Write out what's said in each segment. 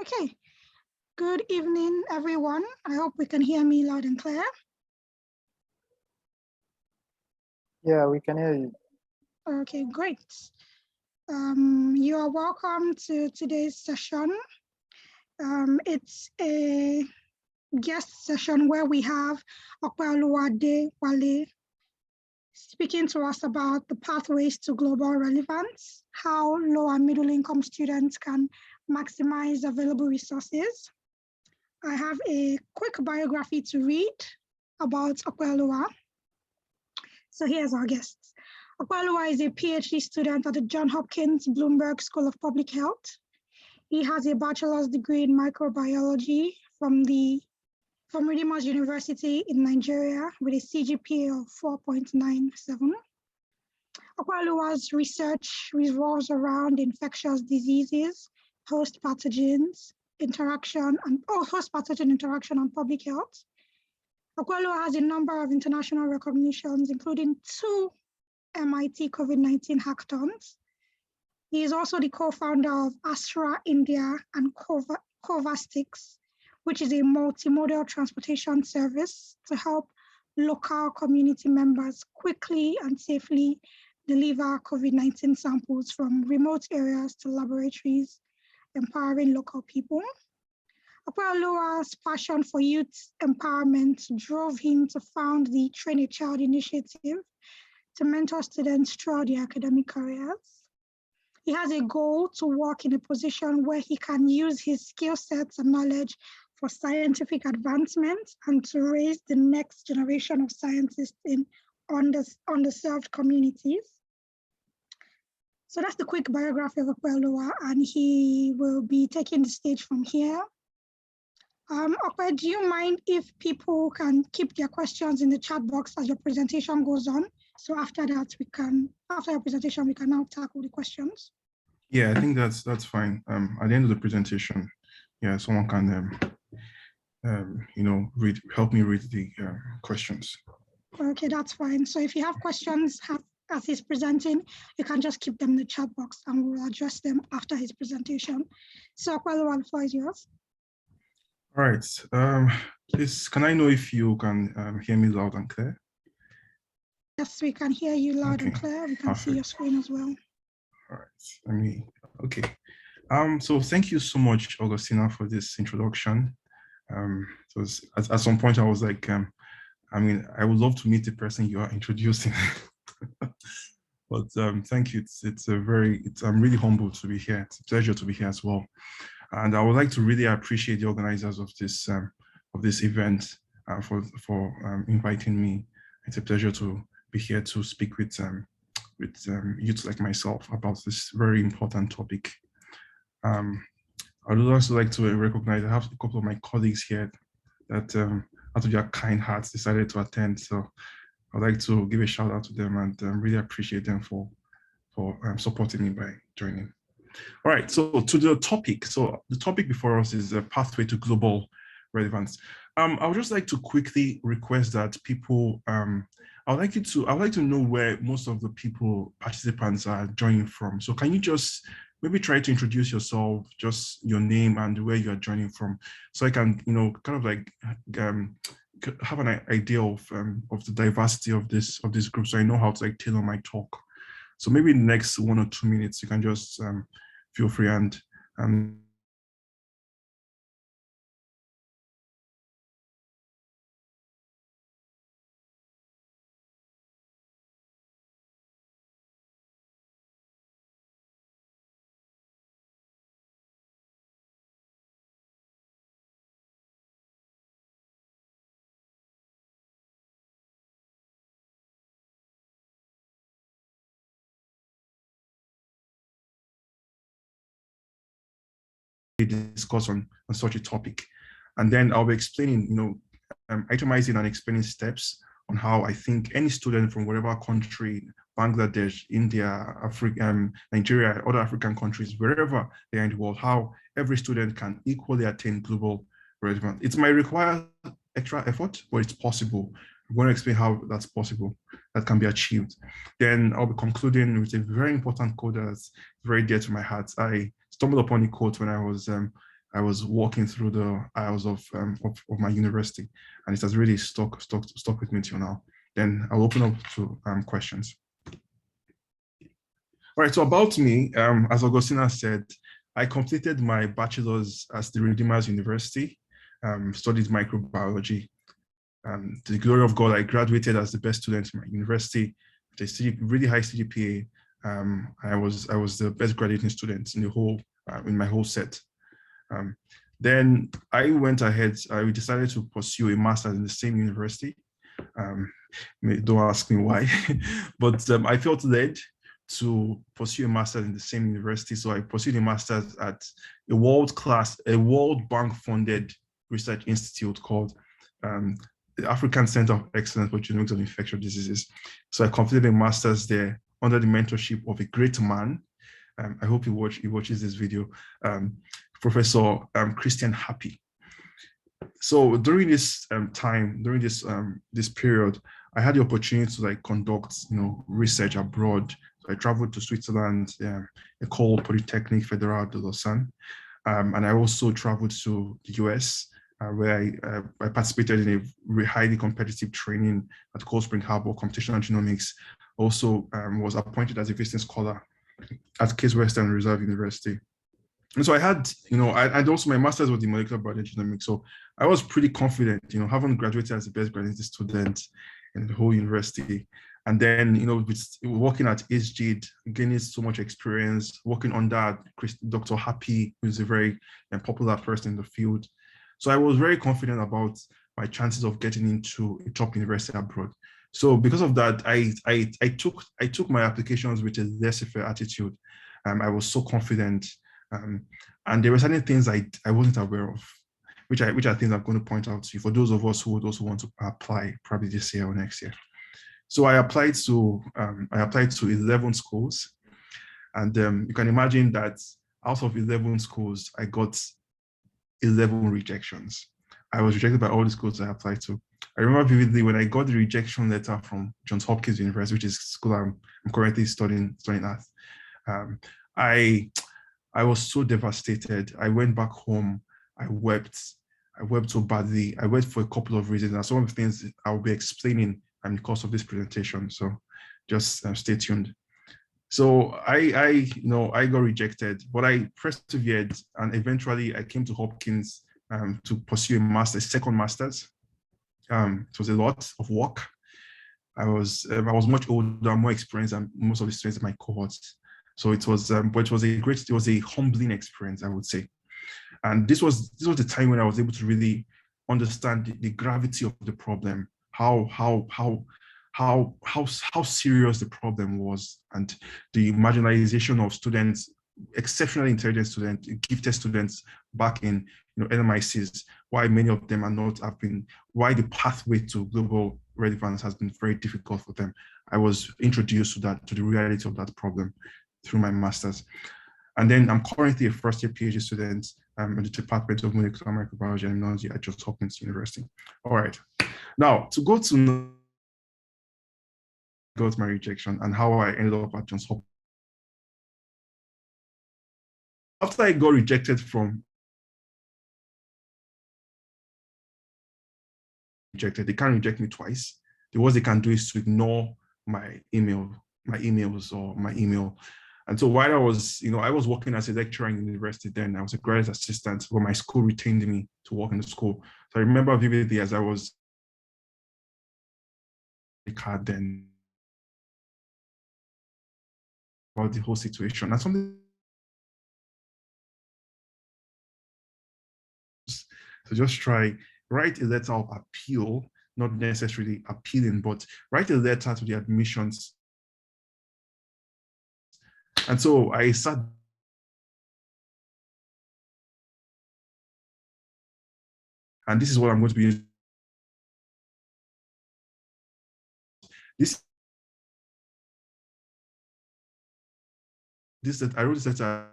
Okay, good evening, everyone. I hope we can hear me loud and clear. Yeah, we can hear you. Okay, great. You are welcome to today's session. It's a guest session where we have Opeoluwa Adewale speaking to us about the pathways to global relevance, how low and middle income students can maximize available resources. I have a quick biography to read about Opeoluwa. So here's our guests. Opeoluwa is a PhD student at the Johns Hopkins Bloomberg School of Public Health. He has a bachelor's degree in microbiology from Redeemers University in Nigeria with a CGPA of 4.97. Opeoluwa's research revolves around infectious diseases, host pathogen interaction and public health. Opeoluwa has a number of international recognitions, including 2 MIT COVID-19 hackathons. He is also the co-founder of Astra India and Covastix, which is a multimodal transportation service to help local community members quickly and safely deliver COVID-19 samples from remote areas to laboratories, empowering local people. Opeoluwa's passion for youth empowerment drove him to found the Train a Child initiative to mentor students throughout their academic careers. He has a goal to work in a position where he can use his skill sets and knowledge for scientific advancement and to raise the next generation of scientists in underserved communities. So that's the quick biography of Opeoluwa, and he will be taking the stage from here. Ope, do you mind if people can keep their questions in the chat box as your presentation goes on? So after that, after your presentation, we can now tackle the questions. Yeah, I think that's fine. At the end of the presentation, yeah, someone can, help me read the questions. Okay, that's fine. So if you have questions as he's presenting, you can just keep them in the chat box and we'll address them after his presentation. So Opeoluwa, the floor is yours. All right. Please, can I know if you can hear me loud and clear? Yes, we can hear you loud and clear. We can see your screen as well. All right. Okay. So thank you so much, Augustina, for this introduction. So at some point I was like, I would love to meet the person you are introducing. But thank you. I'm really humbled to be here. It's a pleasure to be here as well. And I would like to really appreciate the organizers of this event for inviting me. It's a pleasure to be here to speak with youth like myself about this very important topic. I would also like to recognize I have a couple of my colleagues here that out of their kind hearts decided to attend. So I'd like to give a shout out to them and really appreciate them for supporting me by joining. All right, so to the topic. So the topic before us is a pathway to global relevance. I would just like to quickly request that people, I'd like to know where most of the participants are joining from. So can you just maybe try to introduce yourself, just your name and where you are joining from, so I can, kind of like have an idea of the diversity of this group, so I know how to like tailor my talk. So maybe in the next 1 or 2 minutes, you can just feel free and discuss on such a topic. And then I'll be explaining, itemizing and explaining steps on how I think any student from whatever country, Bangladesh, India, Africa, Nigeria, other African countries, wherever they are in the world, how every student can equally attain global relevance. It might require extra effort, but it's possible. I'm going to explain how that's possible, that can be achieved. Then I'll be concluding with a very important quote that's very dear to my heart. I stumbled upon a quote when I was I was walking through the aisles of my university, and it has really stuck with me till now. Then I'll open up to questions. All right, so about me, as Augustina said, I completed my bachelor's at the Redeemers University, studied microbiology. To the glory of God, I graduated as the best student in my university with a really high CGPA. I was the best graduating student in the whole in my whole set. Then I went ahead. I decided to pursue a master's in the same university. Don't ask me why, but I felt led to pursue a master's in the same university. So I pursued a master's at a World Bank funded research institute called the African Center of Excellence for Genomics of Infectious Diseases. So I completed a master's there under the mentorship of a great man. I hope he watches this video, Professor Christian Happy. So during this during this period, I had the opportunity to conduct research abroad. So I traveled to Switzerland, École Polytechnique Fédérale de Lausanne, and I also traveled to the US, where I participated in a highly competitive training at Cold Spring Harbor Computational Genomics. Also was appointed as a visiting scholar at Case Western Reserve University. And so I had, and also my master's was in molecular biology genomics. So I was pretty confident, having graduated as the best graduate student in the whole university. And then, with working at SGID, gaining so much experience, working under Dr. Happy, who's a very popular person in the field. So I was very confident about my chances of getting into a top university abroad. So because of that, I took my applications with a laissez-faire attitude. I was so confident. And there were certain things I wasn't aware of, which I think I'm going to point out to you for those of us who would also want to apply probably this year or next year. So I applied to 11 schools, and you can imagine that out of 11 schools, I got 11 rejections. I was rejected by all the schools I applied to. I remember vividly when I got the rejection letter from Johns Hopkins University, which is the school I'm currently studying at. I was so devastated. I went back home. I wept so badly. I wept for a couple of reasons. And some of the things I'll be explaining in the course of this presentation. So just stay tuned. So I got rejected, but I persevered, and eventually I came to Hopkins to pursue a second master's. It was a lot of work. I was much older, more experienced than most of the students in my cohorts. So it was, but it was a humbling experience, I would say. And this was the time when I was able to really understand the gravity of the problem, how serious the problem was, and the marginalization of students, exceptionally intelligent students, gifted students back in LMICs, why many of them are not why the pathway to global relevance has been very difficult for them. I was introduced to the reality of that problem through my master's. And then I'm currently a first-year PhD student in the Department of Molecular Microbiology and Immunology at Johns Hopkins University. All right. Now, to go to my rejection and how I ended up at Johns Hopkins. After I got rejected they can't reject me twice. The worst they can do is to ignore my emails or my email. And so while I was working as a lecturer in university then, I was a graduate assistant, but my school retained me to work in the school. So I remember vividly as I was card then about the whole situation. And something so just write a letter of appeal, not necessarily appealing, but write a letter to the admissions. And so I sat and this is what I'm going to be using. I wrote this letter.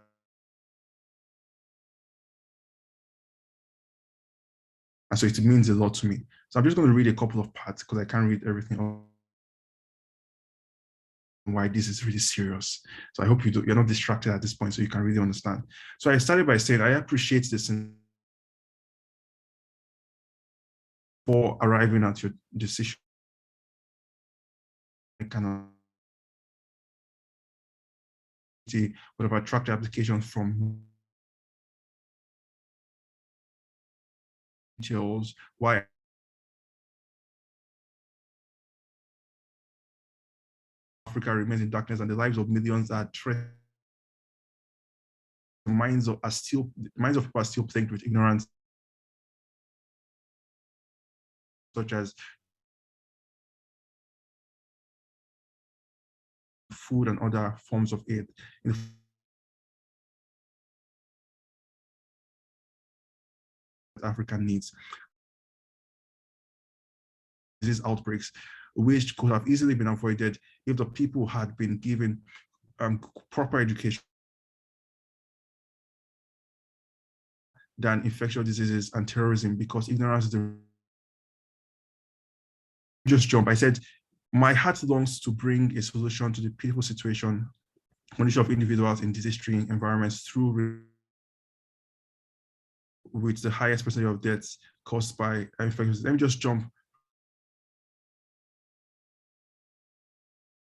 And so it means a lot to me. So I'm just going to read a couple of parts because I can't read everything on why this is really serious. So I hope you're not distracted at this point so you can really understand. So I started by saying, I appreciate this for arriving at your decision. Would have attracted applications from details, why Africa remains in darkness and the lives of millions are threatened. Minds of people are still plagued with ignorance, such as food and other forms of aid. African needs. These outbreaks, which could have easily been avoided if the people had been given proper education than infectious diseases and terrorism, because ignorance is the just jump. I said, my heart longs to bring a solution to the pitiful condition of individuals in disease-stricken environments through with the highest percentage of deaths caused by infections. Let me just jump.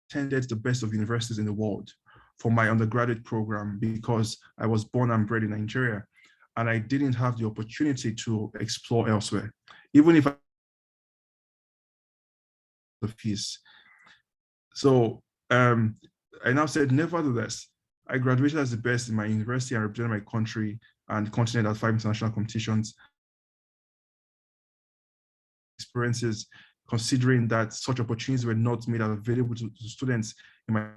Attended the best of universities in the world for my undergraduate program because I was born and bred in Nigeria, and I didn't have the opportunity to explore elsewhere, even if the fees. So I now said, nevertheless, I graduated as the best in my university and represented my country and continent at 5 international competitions. Experiences, considering that such opportunities were not made available to students in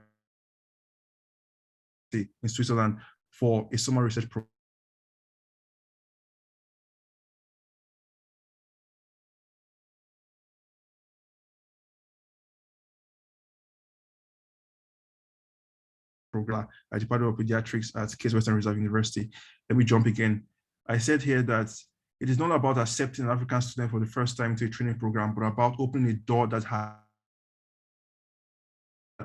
Switzerland for a summer research program. At Department of Pediatrics at Case Western Reserve University. Let me jump again. I said here that it is not about accepting an African student for the first time to a training program, but about opening a door that had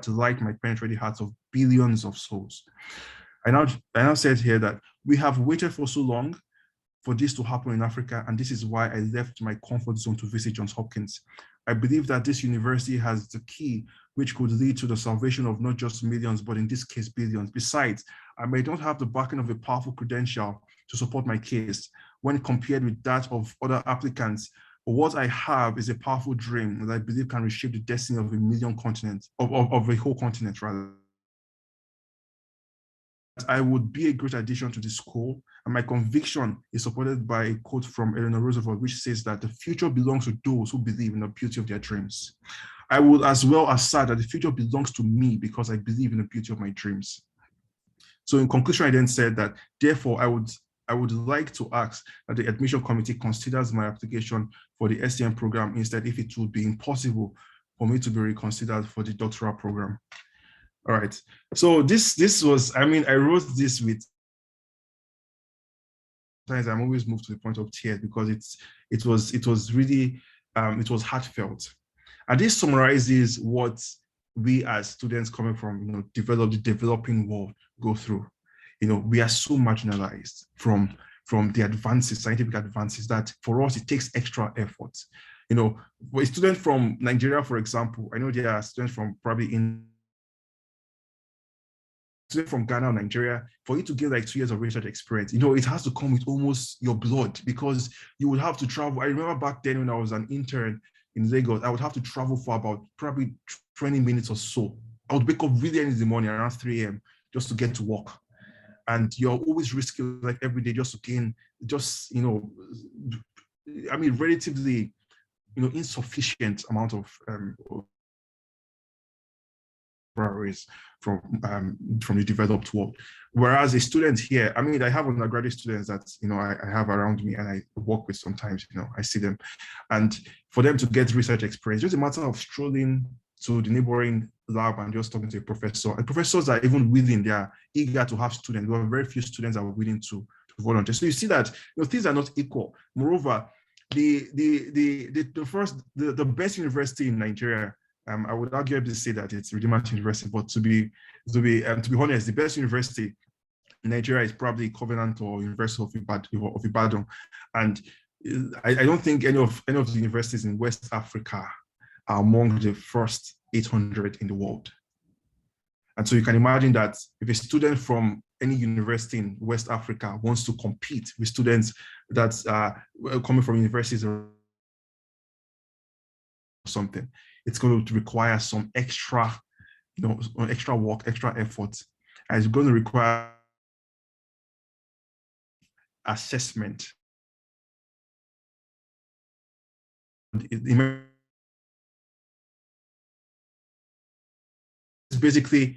to light my penetrating hearts of billions of souls. I now said here that we have waited for so long for this to happen in Africa, and this is why I left my comfort zone to visit Johns Hopkins. I believe that this university has the key which could lead to the salvation of not just millions, but in this case, billions. Besides, I may not have the backing of a powerful credential to support my case when compared with that of other applicants. But what I have is a powerful dream that I believe can reshape the destiny of a million continents, of a whole continent rather. I would be a great addition to the school, and my conviction is supported by a quote from Eleanor Roosevelt, which says that the future belongs to those who believe in the beauty of their dreams. I would as well assert that the future belongs to me because I believe in the beauty of my dreams. So in conclusion, I then said that, therefore, I would like to ask that the admission committee considers my application for the STM program instead, if it would be impossible for me to be reconsidered for the doctoral program. All right. So this was, I mean, I wrote this with, sometimes I'm always moved to the point of tears because it was really, it was heartfelt. And this summarizes what we as students coming from, the developing world go through. We are so marginalized from the advances, scientific advances, that for us, it takes extra effort. For a student from Nigeria, for example, I know there are students from from Ghana or Nigeria, for you to get like 2 years of research experience, it has to come with almost your blood, because you would have to travel. I remember back then when I was an intern in Lagos, I would have to travel for about probably 20 minutes or so. I would wake up really early in the morning, around 3 a.m., just to get to work. And you're always risking like every day just to gain, relatively, insufficient amount of from the developed world. Whereas a student here, I have undergraduate students that I have around me and I work with sometimes. I see them, and for them to get research experience, just a matter of strolling to the neighboring lab and just talking to a professor. And professors are even willing; they are eager to have students. There are very few students that are willing to volunteer. So you see that things are not equal. Moreover, the best university in Nigeria I would arguably say that it's Redeemer University, but to be honest, the best university in Nigeria is probably Covenant or University of Ibadan, and I don't think any of the universities in West Africa are among the first 800 in the world. And so you can imagine that if a student from any university in West Africa wants to compete with students that are coming from universities or something, it's going to require some extra, extra work, extra effort. And it's going to require assessment. It's basically,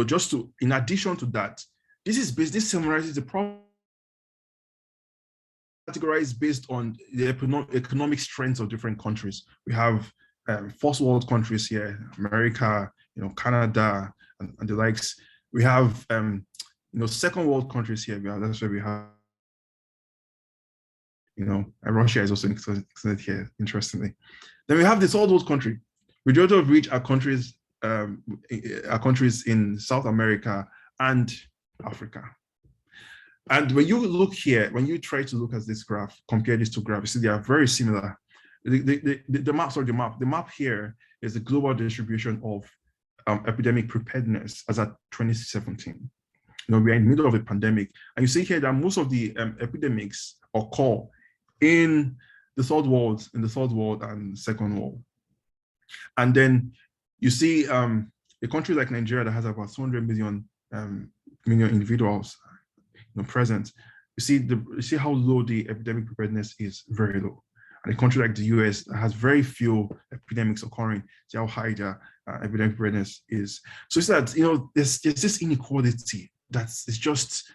just to, in addition to that, this summarizes the problem categorized based on the economic strengths of different countries. We have first world countries here, America, Canada, and the likes. We have second world countries here. That's where we have, and Russia is also included here, interestingly. Then we have the third world country. Majority of which are countries in South America and Africa. And when you look here, when you try to look at this graph, compare these two graphs, you see they are very similar. The map here is the global distribution of epidemic preparedness as at 2017. We're in the middle of a pandemic, and you see here that most of the epidemics occur in the third world and second world. And then you see a country like Nigeria that has about 200 million individuals present. You see how low the epidemic preparedness is, very low. And a country like the US that has very few epidemics occurring, see how high their epidemic preparedness is. So it's that, there's this inequality it's just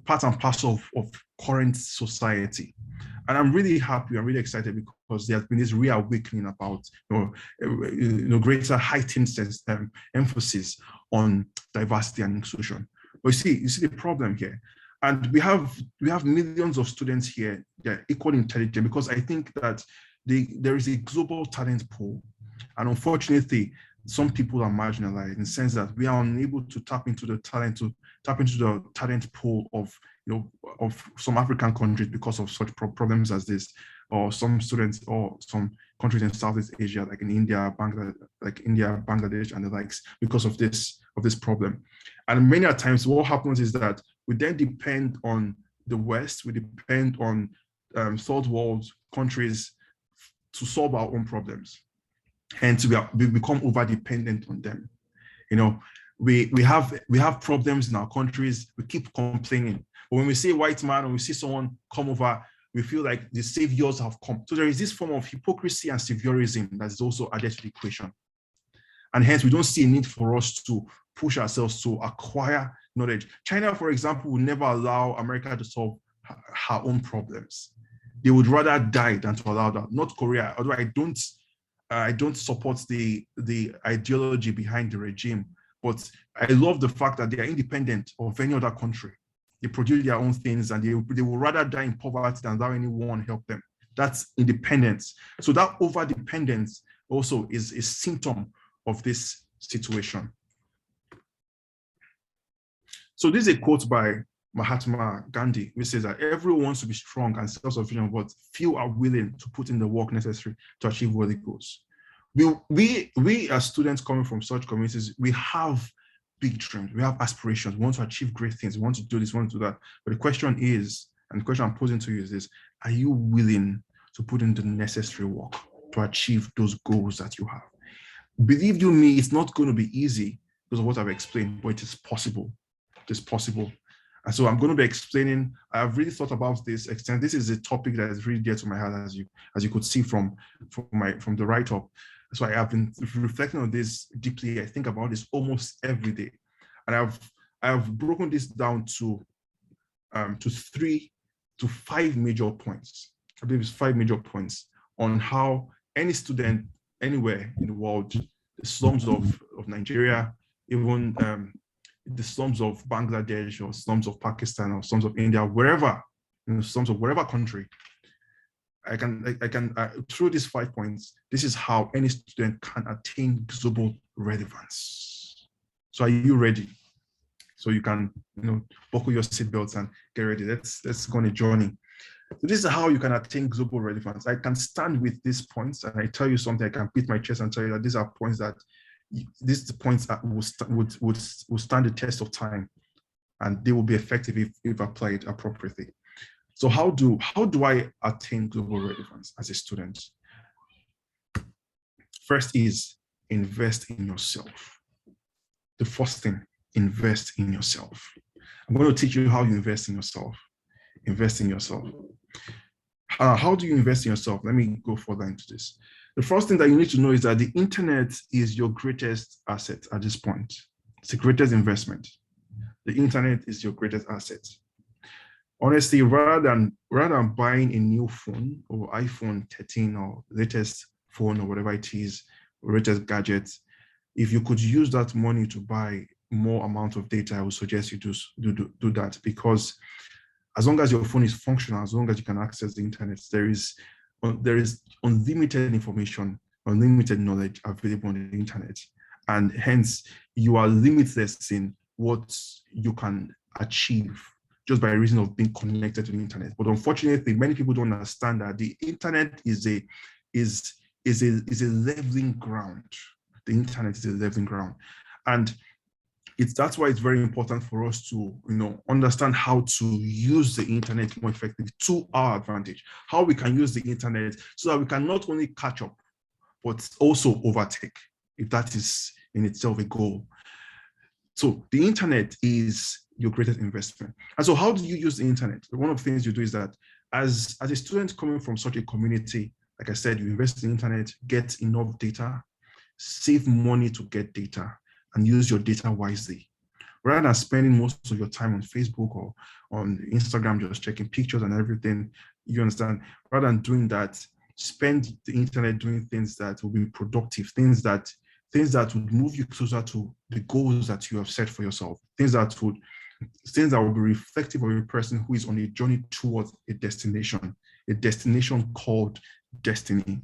part and parcel of current society. And I'm really happy, I'm really excited because there's been this reawakening about greater heightened emphasis on diversity and inclusion. But you see the problem here. And we have millions of students here that are equally intelligent, because I think that there is a global talent pool. And unfortunately, some people are marginalized in the sense that we are unable to tap into the talent pool of some African countries because of such problems as this, or some students or some countries in Southeast Asia, like in India, Bangladesh, and the likes, because of this problem. And many times what happens is that we then depend on the West, we depend on third world countries to solve our own problems. Hence, we become over-dependent on them. We have problems in our countries, we keep complaining. But when we see a white man or we see someone come over, we feel like the saviors have come. So there is this form of hypocrisy and saviorism that is also added to the equation. And hence, we don't see a need for us to push ourselves to acquire knowledge. China, for example, would never allow America to solve her own problems. They would rather die than to allow that. Not Korea, although I don't support the ideology behind the regime, but I love the fact that they are independent of any other country. They produce their own things, and they will rather die in poverty than allow anyone help them. That's independence. So that over-dependence also is a symptom of this situation. So this is a quote by Mahatma Gandhi, which says that everyone wants to be strong and self-sufficient, but few are willing to put in the work necessary to achieve worthy goals. We as students coming from such communities, we have big dreams, we have aspirations, we want to achieve great things, we want to do this, we want to do that. But the question is, and the question I'm posing to you is this: are you willing to put in the necessary work to achieve those goals that you have? Believe you me, it's not going to be easy because of what I've explained, but it is possible. It is possible. And so I'm going to be explaining. I've really thought about this extent. This is a topic that is really dear to my heart, as you could see from the write-up. So I have been reflecting on this deeply. I think about this almost every day, and I have broken this down to 3 to 5 major points. I believe it's 5 major points on how any student anywhere in the world, the slums of Nigeria, even the slums of Bangladesh, or slums of Pakistan, or slums of India, wherever, slums of whatever country, through these 5 points, this is how any student can attain global relevance. So are you ready? So you can, buckle your seatbelts and get ready. Let's go on a journey. So this is how you can attain global relevance. I can stand with these points and I tell you something, I can beat my chest and tell you that these are points that will stand the test of time, and they will be effective if applied appropriately. So how do I attain global relevance as a student? First is invest in yourself. The first thing, invest in yourself. I'm going to teach you how you invest in yourself. Invest in yourself. How do you invest in yourself? Let me go further into this. The first thing that you need to know is that the internet is your greatest asset at this point. It's the greatest investment. The internet is your greatest asset. Honestly, rather than buying a new phone or iPhone 13 or latest phone or whatever it is, or latest gadgets, if you could use that money to buy more amount of data, I would suggest you do that, because as long as your phone is functional, as long as you can access the internet, there is unlimited information, unlimited knowledge available on the internet. And hence, you are limitless in what you can achieve just by reason of being connected to the internet. But unfortunately, many people don't understand that the internet is a leveling ground. The internet is a leveling ground. And that's why it's very important for us to understand how to use the internet more effectively to our advantage, how we can use the internet so that we can not only catch up, but also overtake, if that is in itself a goal. So the internet is your greatest investment. And so how do you use the internet? One of the things you do is that as a student coming from such a community, like I said, you invest in the internet, get enough data, save money to get data, and use your data wisely. Rather than spending most of your time on Facebook or on Instagram just checking pictures and everything, you understand, rather than doing that, spend the internet doing things that will be productive, things that would move you closer to the goals that you have set for yourself, things that will be reflective of a person who is on a journey towards a destination called destiny.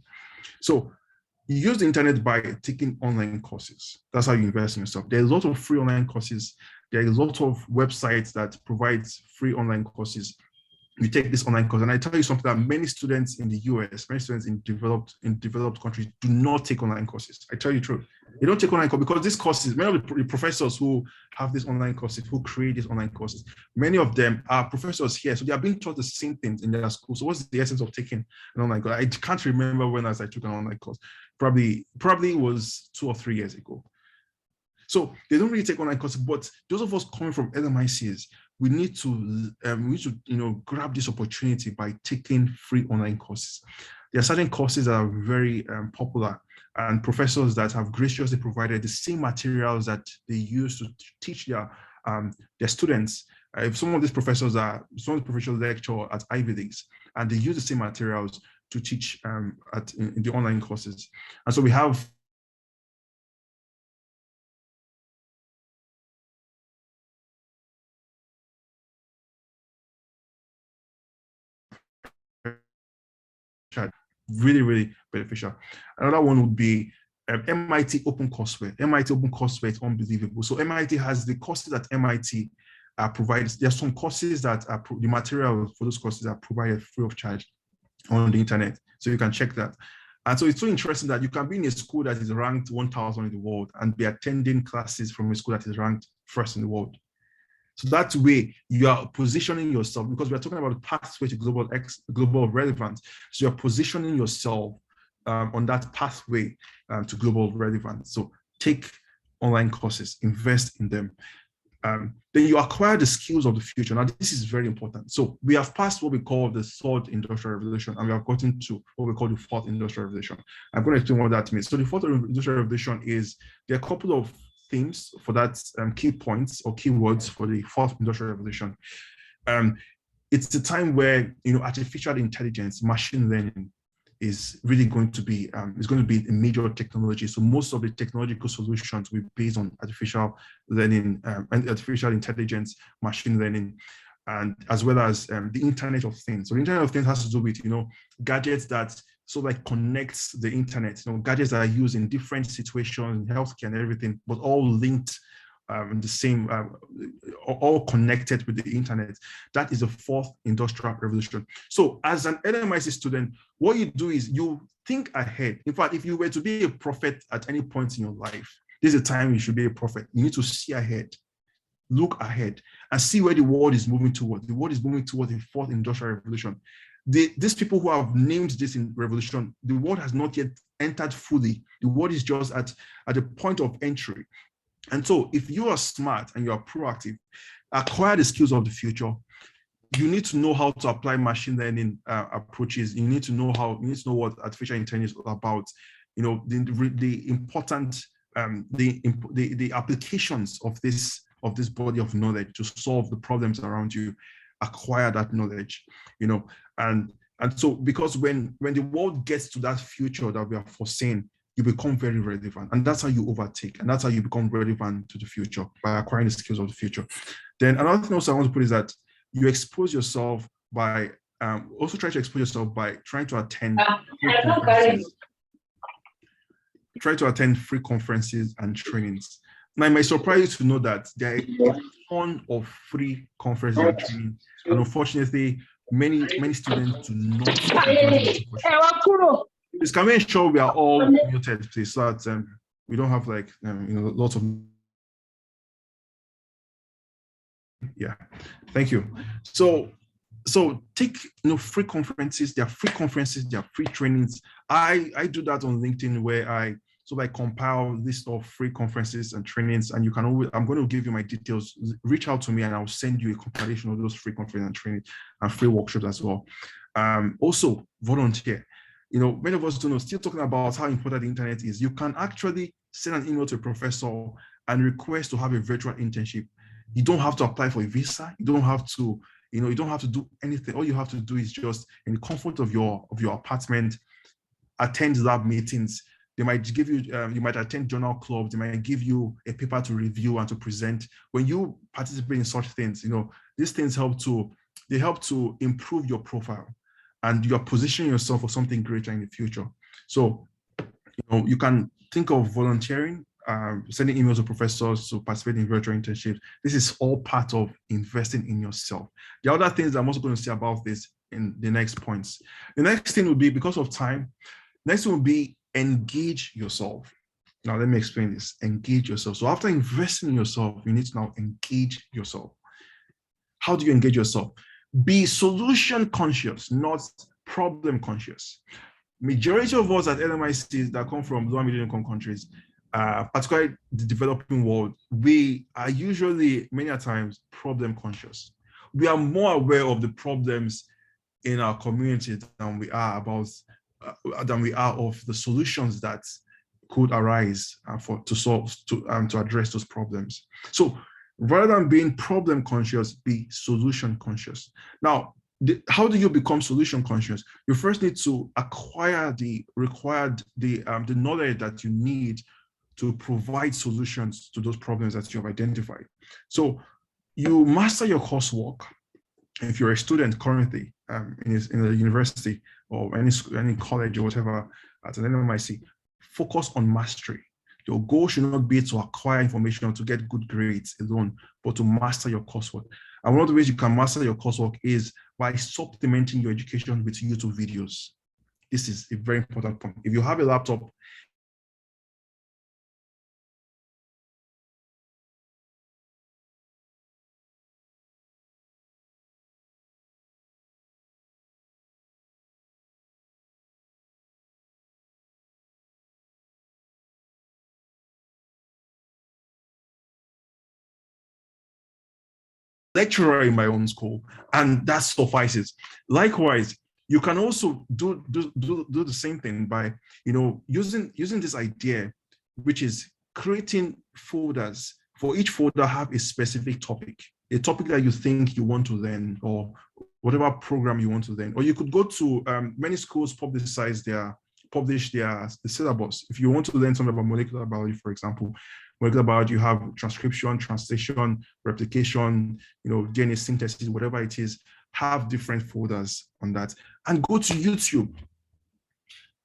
So you use the internet by taking online courses. That's how you invest in yourself. There are a lot of free online courses. There are a lot of websites that provide free online courses. You take this online course, and I tell you something that many students in the US, many students in developed countries do not take online courses. I tell you the truth. They don't take online courses because these courses, many of the professors who have these online courses, who create these online courses, many of them are professors here. So they are being taught the same things in their school. So what's the essence of taking an online course? I can't remember when I took an online course. Probably was 2 or 3 years ago. So they don't really take online courses, but those of us coming from LMICs, we need to grab this opportunity by taking free online courses. There are certain courses that are very popular, and professors that have graciously provided the same materials that they use to teach their students. Some of these professors lecture at Ivy Leagues, and they use the same materials to teach in the online courses. And so we have really, really beneficial. Another one would be MIT OpenCourseWare. MIT OpenCourseWare is unbelievable. So MIT has the courses that MIT provides. There are some courses that the material for those courses are provided free of charge on the internet. So you can check that. And so it's so interesting that you can be in a school that is ranked 1,000 in the world and be attending classes from a school that is ranked first in the world. So that way you are positioning yourself, because we're talking about the pathway to global relevance. So you're positioning yourself on that pathway to global relevance. So take online courses, invest in them. Then you acquire the skills of the future. Now, this is very important. So we have passed what we call the third industrial revolution, and we have gotten to what we call the fourth industrial revolution. I'm going to explain what that means. So the fourth industrial revolution is, there are a couple of themes for that, key points or keywords for the fourth industrial revolution. It's the time where artificial intelligence, machine learning is really going to be a major technology. So most of the technological solutions will be based on artificial learning and artificial intelligence, machine learning. and as well as the Internet of Things. So the Internet of Things has to do with, gadgets that connects the internet, gadgets that are used in different situations, in healthcare and everything, but all linked the same, all connected with the internet. That is the fourth industrial revolution. So as an LMIC student, what you do is you think ahead. In fact, if you were to be a prophet at any point in your life, this is the time you should be a prophet. You need to see ahead, look ahead, and see where the world is moving towards. The world is moving towards the fourth industrial revolution. These people who have named this in revolution, the world has not yet entered fully. The world is just at the point of entry. And so if you are smart and you are proactive, acquire the skills of the future. You need to know how to apply machine learning approaches. You need to know what artificial intelligence is all about. The important the applications of this body of knowledge to solve the problems around you. Acquire that knowledge, and so because when the world gets to that future that we are foreseeing, you become very relevant, and that's how you overtake, and that's how you become relevant to the future, by acquiring the skills of the future. Then another thing also I want to put is that you expose yourself by also try to expose yourself by trying to attend free conferences and trainings. Now, it might surprise you to know that there is a ton of free conferences and trainings, and unfortunately, many students do not. Please, can we ensure we are all muted, please, so that we don't have lots of. Yeah, thank you. So take free conferences. There are free conferences. There are free trainings. I do that on LinkedIn, where I compile list of free conferences and trainings, and you can always, I'm going to give you my details. Reach out to me and I'll send you a compilation of those free conferences and trainings and free workshops as well. Also, volunteer. Many of us don't know, still talking about how important the internet is. You can actually send an email to a professor and request to have a virtual internship. You don't have to apply for a visa. You don't have to, you don't have to do anything. All you have to do is just, in the comfort of your apartment, attend lab meetings. They might give you, you might attend journal clubs. They might give you a paper to review and to present. When you participate in such things, these things help to improve your profile, and you are positioning yourself for something greater in the future. So, you can think of volunteering, sending emails to professors to participate in virtual internships. This is all part of investing in yourself. The other things I'm also going to say about this in the next points. The next thing will be, because of time, next one will be engage yourself. Now, let me explain this. Engage yourself. So after investing in yourself, you need to now engage yourself. How do you engage yourself? Be solution conscious, not problem conscious. Majority of us at LMICs that come from low and middle income countries, particularly the developing world, we are usually many a times problem conscious. We are more aware of the problems in our community than we are of the solutions that could arise to address those problems. So rather than being problem conscious, be solution conscious. Now, how do you become solution conscious? You first need to acquire the knowledge that you need to provide solutions to those problems that you have identified. So you master your coursework. If you're a student currently in a university or any college or whatever at an LMIC, focus on mastery. Your goal should not be to acquire information or to get good grades alone, but to master your coursework. And one of the ways you can master your coursework is by supplementing your education with YouTube videos. This is a very important point. If you have a laptop, lecturer in my own school, and that suffices. Likewise, you can also do the same thing by using this idea, which is creating folders. For each folder, have a specific topic, a topic that you think you want to learn, or whatever program you want to learn. Or you could go to many schools publish the syllabus. If you want to learn something about molecular biology, for example, molecular biology, you have transcription, translation, replication, DNA synthesis, whatever it is, have different folders on that. And go to YouTube.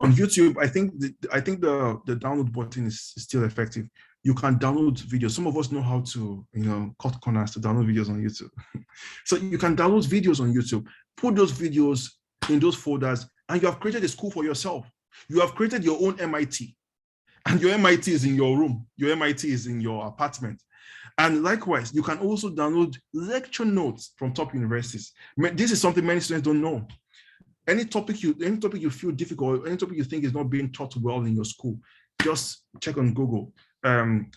On YouTube, I think the download button is still effective. You can download videos. Some of us know how to, cut corners to download videos on YouTube. So you can download videos on YouTube, put those videos in those folders, and you have created a school for yourself. You have created your own MIT, and your MIT is in your room. Your MIT is in your apartment. And likewise, you can also download lecture notes from top universities. This is something many students don't know. Any topic you feel difficult, any topic you think is not being taught well in your school, just check on Google,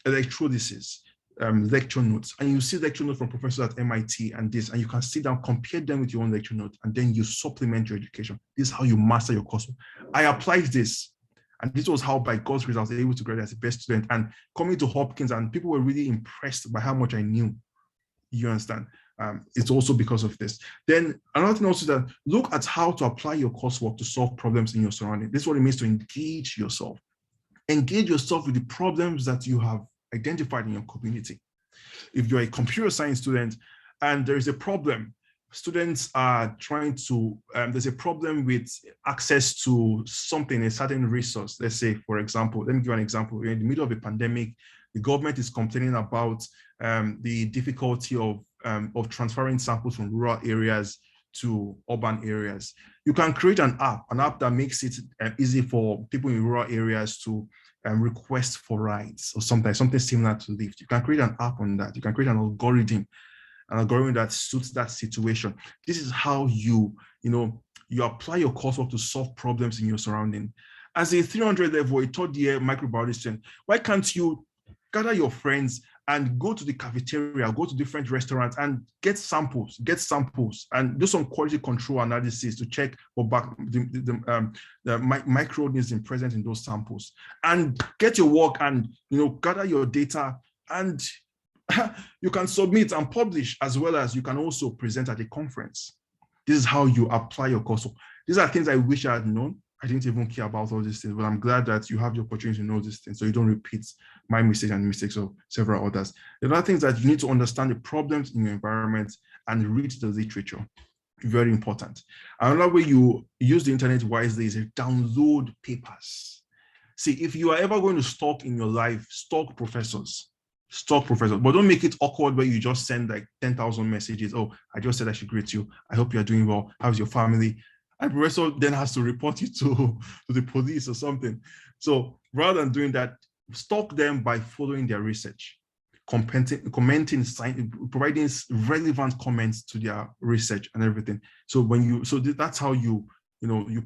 electrolysis, lecture notes, and you see lecture notes from professors at MIT and this, and you can sit down, compare them with your own lecture note, and then you supplement your education. This is how you master your coursework. I applied this, and this was how, by God's grace, I was able to graduate as a best student. And coming to Hopkins, and people were really impressed by how much I knew. You understand? It's also because of this. Then another thing also is that look at how to apply your coursework to solve problems in your surrounding. This is what it means to engage yourself. Engage yourself with the problems that you have identified in your community. If you're a computer science student and there is a problem, students are trying to, there's a problem with access to something, a certain resource. Let's say, for example, let me give you an example. We're in the middle of a pandemic. The government is complaining about the difficulty of transferring samples from rural areas to urban areas. You can create an app that makes it easy for people in rural areas to request for rides or something similar to Lyft. You can create an app on that. You can create an algorithm that suits that situation. This is how you apply your coursework to solve problems in your surrounding. As a 300 level, a third year microbiology student, why can't you gather your friends and go to the cafeteria, go to different restaurants and get samples, and do some quality control analysis to check for the microorganisms present in those samples, and get your work and gather your data, and you can submit and publish, as well as you can also present at a conference. This is how you apply your course. These are things I wish I had known. I didn't even care about all these things, but I'm glad that you have the opportunity to know these things so you don't repeat my mistakes and mistakes of several others. The other things that you need to understand the problems in your environment and read the literature. Very important. Another way you use the internet wisely is to download papers. See, if you are ever going to stalk in your life, stalk professors, but don't make it awkward where you just send like 10,000 messages. Oh, I just said I should greet you. I hope you're doing well. How's your family? And the professor then has to report you to the police or something. So rather than doing that, stalk them by following their research, commenting, providing relevant comments to their research and everything. So that's how you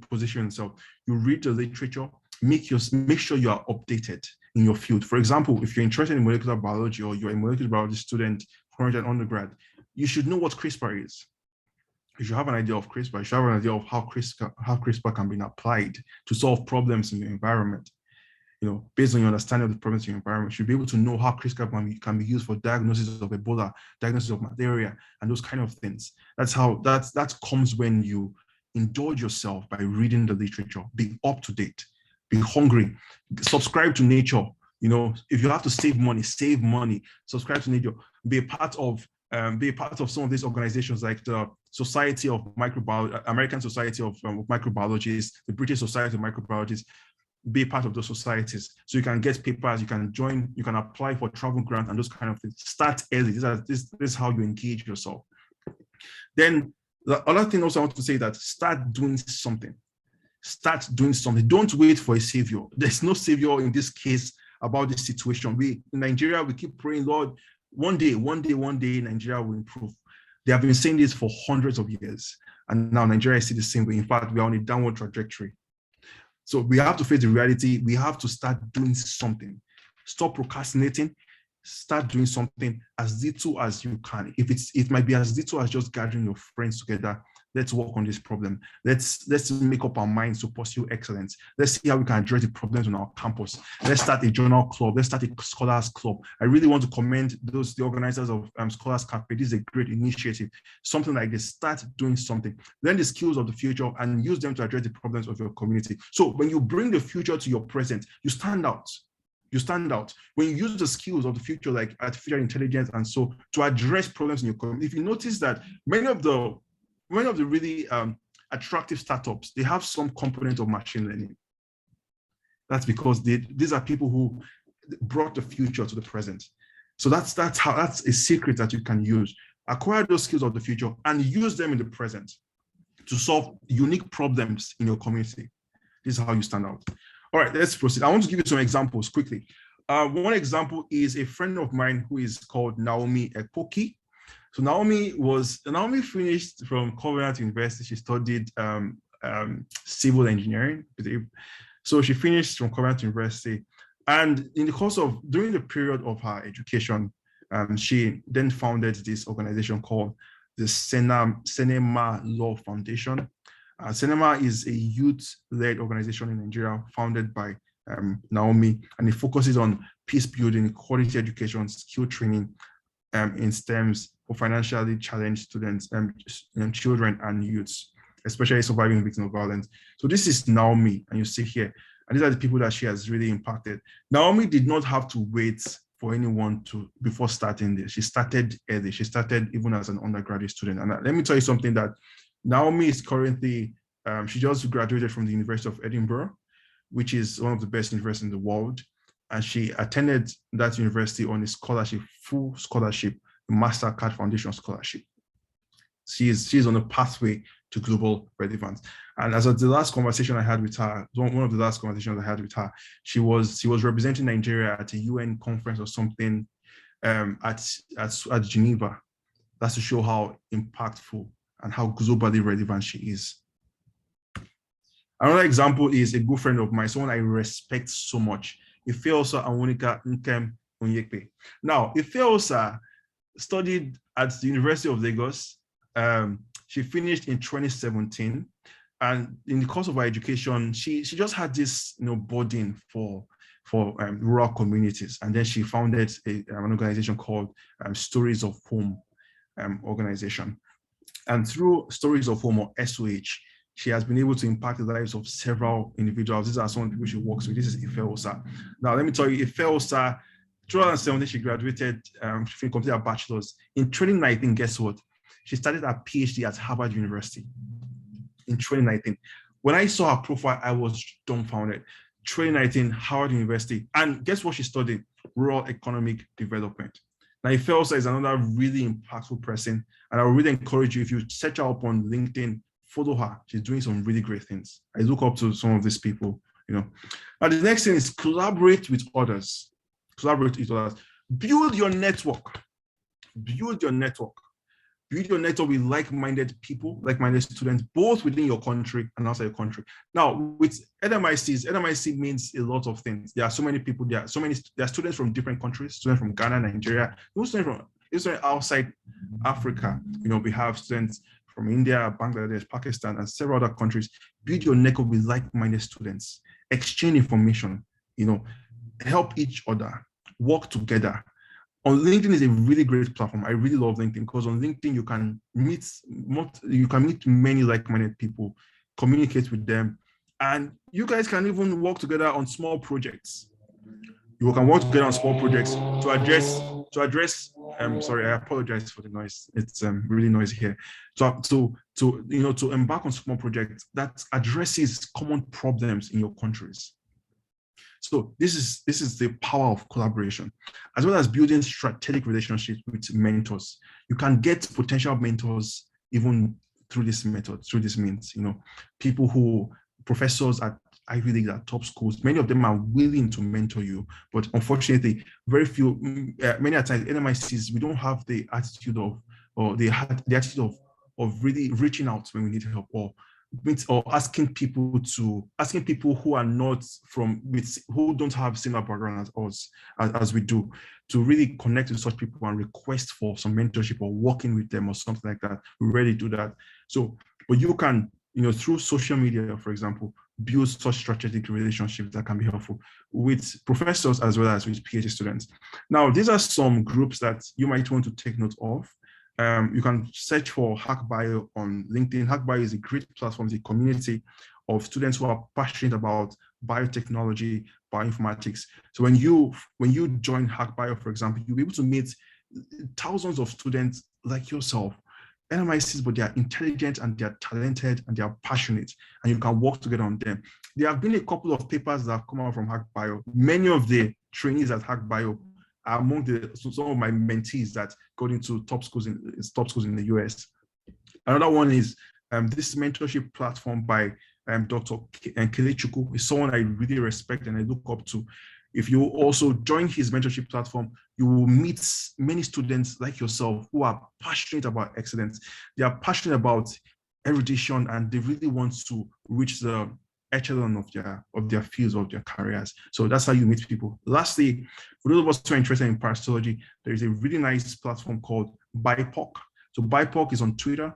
position yourself. You read the literature, make sure you are updated in your field. For example, if you're interested in molecular biology or you're a molecular biology student current and undergrad, you should know what CRISPR is. You should have an idea of CRISPR. You should have an idea of how CRISPR can be applied to solve problems in your environment. Based on your understanding of the problems in your environment, you should be able to know how CRISPR can be used for diagnosis of Ebola, diagnosis of malaria, and those kind of things. That comes when you indulge yourself by reading the literature. Be up to date. Be hungry. Subscribe to nature. If you have to save money, subscribe to nature. Be a part of some of these organizations like the Society of Microbiology, American Society of Microbiologists, the British Society of Microbiologists. Be a part of those societies so you can get papers, you can join, you can apply for travel grant and those kind of things. Start early. This is how you engage yourself. Then the other thing also I want to say that start doing something. Don't wait for a savior. There's no savior in this case about this situation. In Nigeria, we keep praying, Lord, one day, Nigeria will improve. They have been saying this for hundreds of years. And now Nigeria is still the same way. In fact, we are on a downward trajectory. So we have to face the reality. We have to start doing something. Stop procrastinating. Start doing something as little as you can. It might be as little as just gathering your friends together. Let's work on this problem. Let's make up our minds to pursue excellence. Let's see how we can address the problems on our campus. Let's start a journal club. Let's start a scholars club. I really want to commend the organizers of Scholars Cafe. This is a great initiative. Something like this. Start doing something. Learn the skills of the future and use them to address the problems of your community. So when you bring the future to your present, you stand out. You stand out. When you use the skills of the future, like artificial intelligence and so, to address problems in your community. If you notice that many of the really attractive startups, they have some component of machine learning. That's because these are people who brought the future to the present. So that's a secret that you can use. Acquire those skills of the future and use them in the present to solve unique problems in your community. This is how you stand out. All right, let's proceed. I want to give you some examples quickly. One example is a friend of mine who is called Naomi Okeke. So Naomi finished from Covenant University. She studied civil engineering. So she finished from Covenant University. And in the course of, during the period of her education, she then founded this organization called the Senema Law Foundation. Senema is a youth-led organization in Nigeria founded by Naomi, and it focuses on peace building, quality education, skill training in STEMs for financially challenged students, children and youths, especially surviving victims of violence. So this is Naomi, and you see here, and these are the people that she has really impacted. Naomi did not have to wait for anyone before starting this. She started early. She started even as an undergraduate student. And let me tell you something, that Naomi is currently, she just graduated from the University of Edinburgh, which is one of the best universities in the world. And she attended that university on a scholarship, full scholarship, the MasterCard Foundation Scholarship. She's on a pathway to global relevance. And as of the last conversation I had with her, one of the last conversations I had with her, she was representing Nigeria at a UN conference or something at Geneva. That's to show how impactful and how globally relevant she is. Another example is a good friend of mine, someone I respect so much, Ifeosa Awonika Nkem Onyekpe. Now, Ifeosa studied at the University of Lagos. She finished in 2017, and in the course of her education, she just had this burden for rural communities, and then she founded an organization called Stories of Home organization. And through Stories of Home, or SOH, she has been able to impact the lives of several individuals. These are some of the people she works with. This is Ifeosa. Now, let me tell you, Ifeosa, 2017, she graduated, she completed her bachelor's. In 2019, guess what? She started her PhD at Harvard University in 2019. When I saw her profile, I was dumbfounded. 2019, Harvard University. And guess what she studied? Rural economic development. Now, Ifeosa is another really impactful person. And I would really encourage you, if you search her up on LinkedIn, follow her. She's doing some really great things. I look up to some of these people, Now, the next thing is collaborate with others. Collaborate with others. Build your network. Build your network. Build your network with like-minded people, like-minded students, both within your country and outside your country. Now, with LMICs, LMIC means a lot of things. There are so many people, there are students from different countries, students from Ghana, Nigeria, students from outside Africa. We have students from India, Bangladesh, Pakistan, and several other countries. Build your network with like-minded students, exchange information, help each other, work together. On LinkedIn is a really great platform. I really love LinkedIn because on LinkedIn you can meet many like-minded people, communicate with them, and you guys can even work together on small projects. You can work together on small projects to address. Sorry, I apologize for the noise. It's really noisy here. To embark on small projects that addresses common problems in your countries. So this is the power of collaboration, as well as building strategic relationships with mentors. You can get potential mentors even through this method, through this means. Professors at Ivy League, at top schools, many of them are willing to mentor you, but unfortunately, very few, many times, LMICs, we don't have the attitude of really reaching out when we need help, or asking people who are not who don't have similar background as we do, to really connect with such people and request for some mentorship or working with them or something like that. We rarely do that. So, but you can, through social media, for example, build such strategic relationships that can be helpful with professors as well as with PhD students. Now, these are some groups that you might want to take note of. You can search for HackBio on LinkedIn. HackBio is a great platform, it's a community of students who are passionate about biotechnology, bioinformatics. So when you join HackBio, for example, you'll be able to meet thousands of students like yourself, LMICs, but they are intelligent and they are talented and they are passionate, and you can work together on them. There have been a couple of papers that have come out from HackBio. Many of the trainees at HackBio are among some of my mentees that got into top schools in the US. Another one is this mentorship platform by Dr. Kelechukwu is someone I really respect and I look up to. If you also join his mentorship platform, you will meet many students like yourself who are passionate about excellence. They are passionate about erudition and they really want to reach the echelon of their fields, of their careers. So that's how you meet people. Lastly, for those of us who are interested in parasitology, there is a really nice platform called BIPOC. So BIPOC is on Twitter.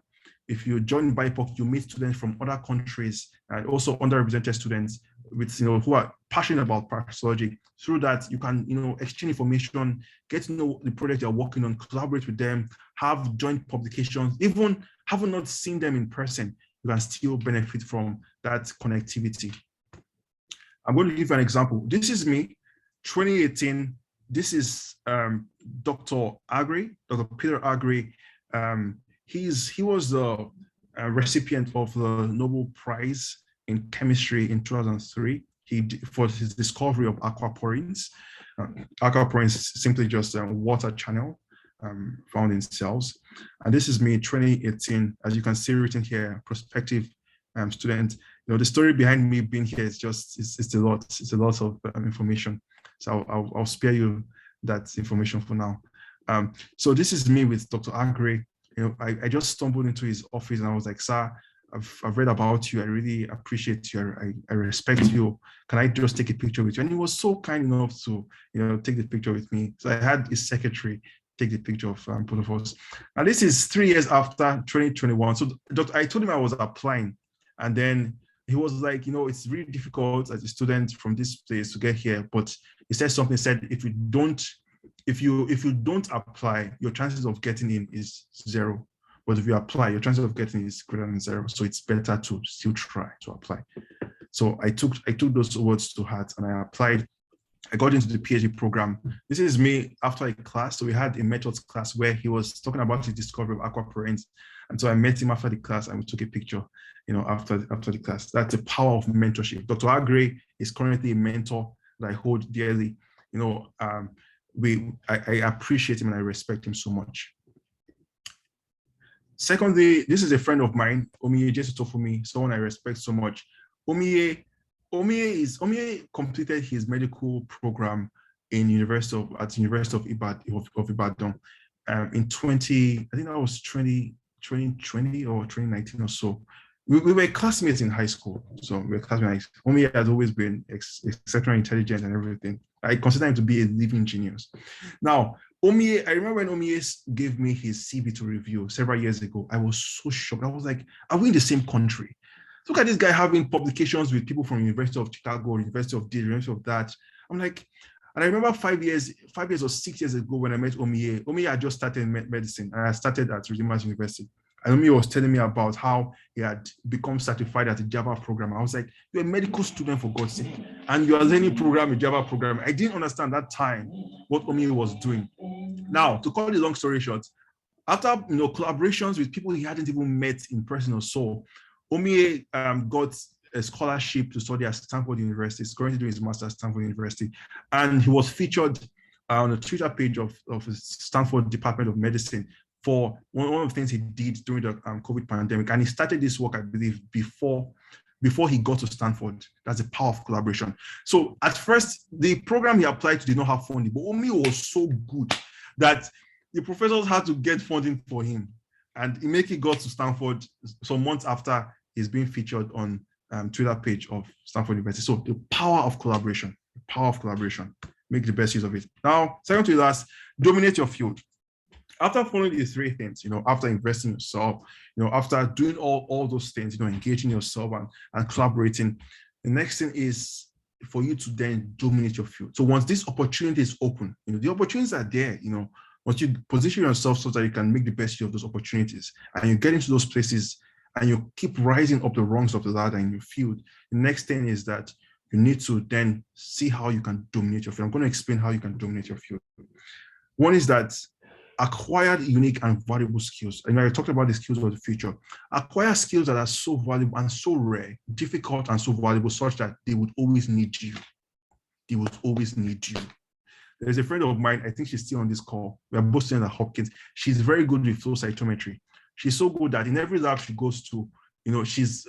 If you join BIPOC, you meet students from other countries and also underrepresented students with who are passionate about parasitology. Through that, you can exchange information, get to know the project you're working on, collaborate with them, have joint publications. Even having not seen them in person, you can still benefit from that connectivity. I'm going to give you an example. This is me, 2018. This is Dr. Agri, Dr. Peter Agri. He was the recipient of the Nobel Prize in chemistry in 2003. For his discovery of aquaporins. Aquaporins is simply just a water channel found in cells. And this is me, 2018. As you can see written here, prospective student. The story behind me being here is it's a lot of information. So I'll spare you that information for now. So this is me with Dr. Agri. I just stumbled into his office and I was like, sir, I've read about you. I really appreciate you. I respect you. Can I just take a picture with you? And he was so kind enough to, take the picture with me. So I had his secretary take the picture of both of us. And this is 3 years after 2021. So I told him I was applying, and then he was like, it's really difficult as a student from this place to get here. But he said if you don't apply, your chances of getting in is 0. But if you apply, your chances of getting is greater than 0. So it's better to still try to apply. So I took those words to heart and I applied. I got into the PhD program. This is me after a class. So we had a methods class where he was talking about his discovery of aquaporins. And so I met him after the class and we took a picture, after the class. That's the power of mentorship. Dr. Agri is currently a mentor that I hold dearly. I appreciate him and I respect him so much. Secondly, this is a friend of mine, Omiye Jesutofumi, someone I respect so much. Omiye completed his medical program at the University of Ibadan in 2020 or 2019 or so. We were classmates in high school, so we were classmates. Omiye has always been exceptionally intelligent and everything. I consider him to be a living genius. Now, I remember when Omiye gave me his CV to review several years ago, I was so shocked. I was like, are we in the same country? Look at this guy having publications with people from University of Chicago, University of this, University of that. I'm like, and I remember 5 years or 6 years ago when I met Omiye. Omiye had just started medicine and I started at Relevance University. And Omiye was telling me about how he had become certified at a Java program. I was like, you're a medical student for God's sake, and you are learning a Java program. I didn't understand that time what Omiye was doing. Now, to cut the long story short, after collaborations with people he hadn't even met in person or so, Omiye got a scholarship to study at Stanford University. He's currently doing his master's at Stanford University. And he was featured on the Twitter page of the Stanford Department of Medicine for one of the things he did during the COVID pandemic. And he started this work, I believe, before he got to Stanford. That's the power of collaboration. So at first, the program he applied to did not have funding, but Omiye was so good that the professors had to get funding for him. And Imeki got to Stanford some months after he's being featured on Twitter page of Stanford University. So the power of collaboration, make the best use of it. Now, second to last, dominate your field. After following these 3 things, after investing in yourself, after doing all those things, engaging yourself and collaborating, the next thing is for you to then dominate your field. So once this opportunity is open, the opportunities are there, once you position yourself so that you can make the best use of those opportunities and you get into those places and you keep rising up the rungs of the ladder in your field, the next thing is that you need to then see how you can dominate your field. I'm going to explain how you can dominate your field. One is that acquire unique and valuable skills. And I talked about the skills of the future. Acquire skills that are so valuable and so rare, difficult and so valuable, such that they would always need you. They would always need you. There's a friend of mine, I think she's still on this call. We are both students at Hopkins. She's very good with flow cytometry. She's so good that in every lab she goes to, she's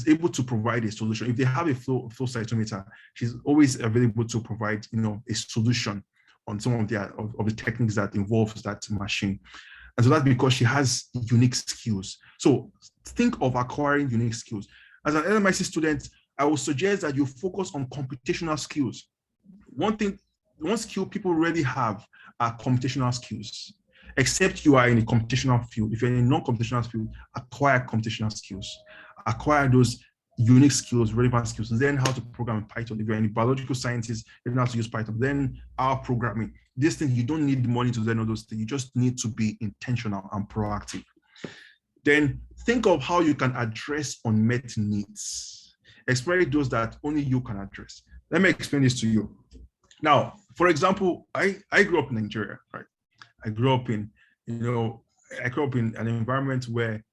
able to provide a solution. If they have a flow cytometer, she's always available to provide, a solution on some of the techniques that involves that machine. And so that's because she has unique skills. So think of acquiring unique skills. As an LMIC student, I would suggest that you focus on computational skills. One skill people already have are computational skills, except you are in a computational field. If you're in a non-computational field, acquire computational skills. Acquire those unique skills, relevant skills. Learn how to program in Python. If you're in biological sciences, learn how to use Python. Then our programming. This thing, you don't need money to learn all those things. You just need to be intentional and proactive. Then think of how you can address unmet needs, especially those that only you can address. Let me explain this to you. Now, for example, I grew up in Nigeria, right? I grew up in an environment where,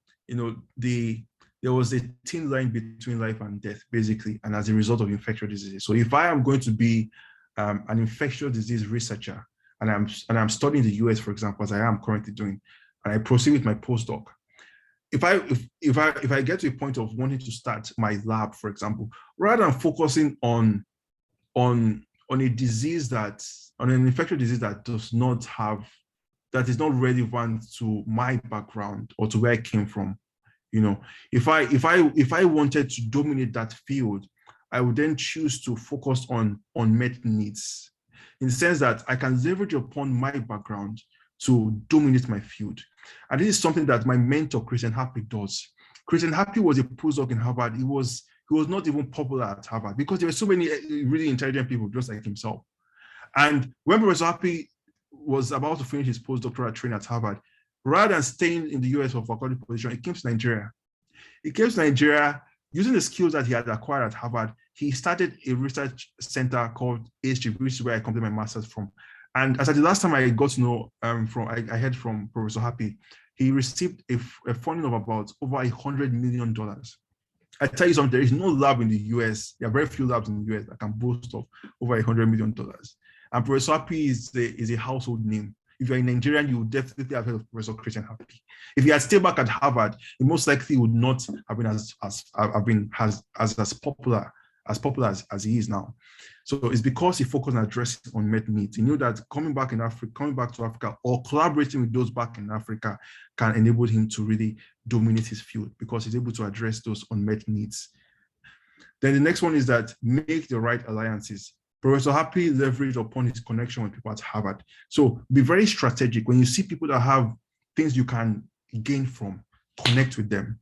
there was a thin line between life and death, basically, and as a result of infectious diseases. So if I am going to be an infectious disease researcher, and I'm studying the US, for example, as I am currently doing, and I proceed with my postdoc, if I get to a point of wanting to start my lab, for example, rather than focusing on an infectious disease that is not relevant to my background or to where I came from, if I wanted to dominate that field, I would then choose to focus on unmet needs, in the sense that I can leverage upon my background to dominate my field. And this is something that my mentor, Christian Happy, does. Christian Happy was a postdoc in Harvard. He was not even popular at Harvard because there were so many really intelligent people just like himself. And when Professor Happy was about to finish his postdoctoral training at Harvard, rather than staying in the US for faculty position, he came to Nigeria. He came to Nigeria using the skills that he had acquired at Harvard. He started a research center called HG, which is where I completed my master's from. And as at the last time I got to know I heard from Professor Happy, he received a funding of about over $100 million. I tell you something, there is no lab in the US, there are very few labs in the US that can boast of over $100 million. And Professor Happy is a household name. If you're a Nigerian, you would definitely have heard of Professor Christian Happy. If he had stayed back at Harvard, he most likely would not have been as popular as he is now. So it's because he focused on addressing unmet needs. He knew that coming back to Africa or collaborating with those back in Africa can enable him to really dominate his field because he's able to address those unmet needs. Then the next one is that make the right alliances. Professor Happy leveraged upon his connection with people at Harvard. So be very strategic. When you see people that have things you can gain from, connect with them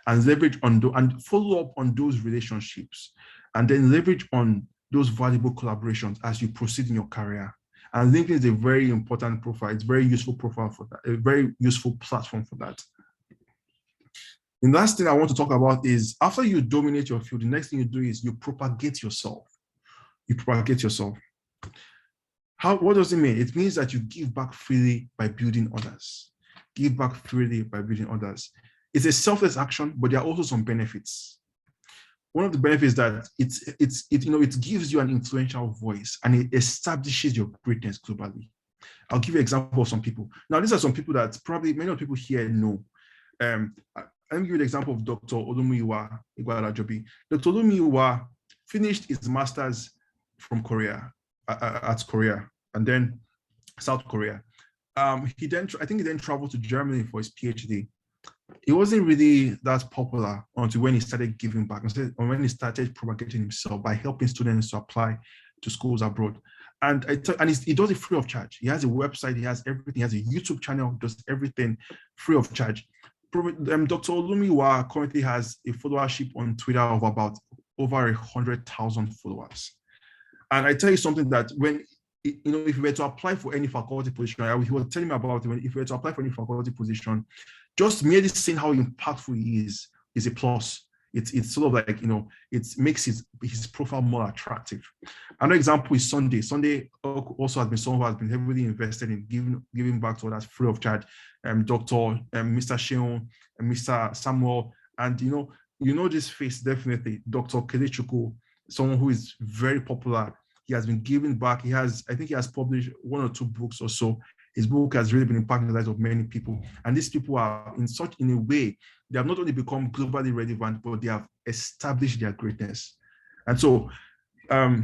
and leverage on and follow up on those relationships, and then leverage on those valuable collaborations as you proceed in your career. And LinkedIn is a very important profile. It's a very useful profile for that, a very useful platform for that. The last thing I want to talk about is after you dominate your field, the next thing you do is you propagate yourself. You propagate yourself. What does it mean? It means that you give back freely by building others. Give back freely by building others. It's a selfless action, but there are also some benefits. One of the benefits that it gives you an influential voice and it establishes your greatness globally. I'll give you an example of some people. Now, these are some people that probably many of the people here know. Let me give you the example of Dr. Opeoluwa Adewale. Dr. Opeoluwa finished his master's from Korea, and then South Korea. I think he then traveled to Germany for his PhD. He wasn't really that popular until when he started giving back, or when he started propagating himself by helping students to apply to schools abroad. And he does it free of charge. He has a website, he has everything, he has a YouTube channel, does everything free of charge. Dr. Opeoluwa currently has a followership on Twitter of about over 100,000 followers. And I tell you something that when, if you were to apply for any faculty position, he was telling me about it, if you were to apply for any faculty position, just merely seeing how impactful he is a plus. it's sort of like, it makes his profile more attractive. Another example is Sunday. Sunday also has been someone who has been heavily invested in giving back to others free of charge. Dr. Mr. Sheon, Mr. Samuel, and you know this face definitely, Dr. Kelechukwu, someone who is very popular. He has been giving back. I think he has published 1 or 2 books or so. His book has really been impacting the lives of many people. And these people are in a way, they have not only become globally relevant, but they have established their greatness. And so, I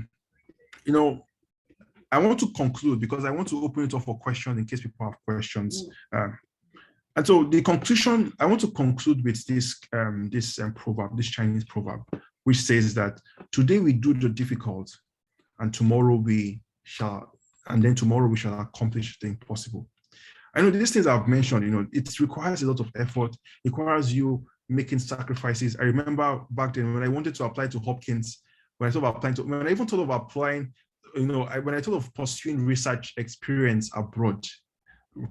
want to conclude because I want to open it up for questions in case people have questions. And so the conclusion, I want to conclude with this proverb, this Chinese proverb, which says that today we do the difficult, and tomorrow we shall accomplish the impossible. I know these things I've mentioned, it requires a lot of effort. It requires you making sacrifices. I remember back then when I wanted to apply to Hopkins, when I even thought of applying, when I thought of pursuing research experience abroad,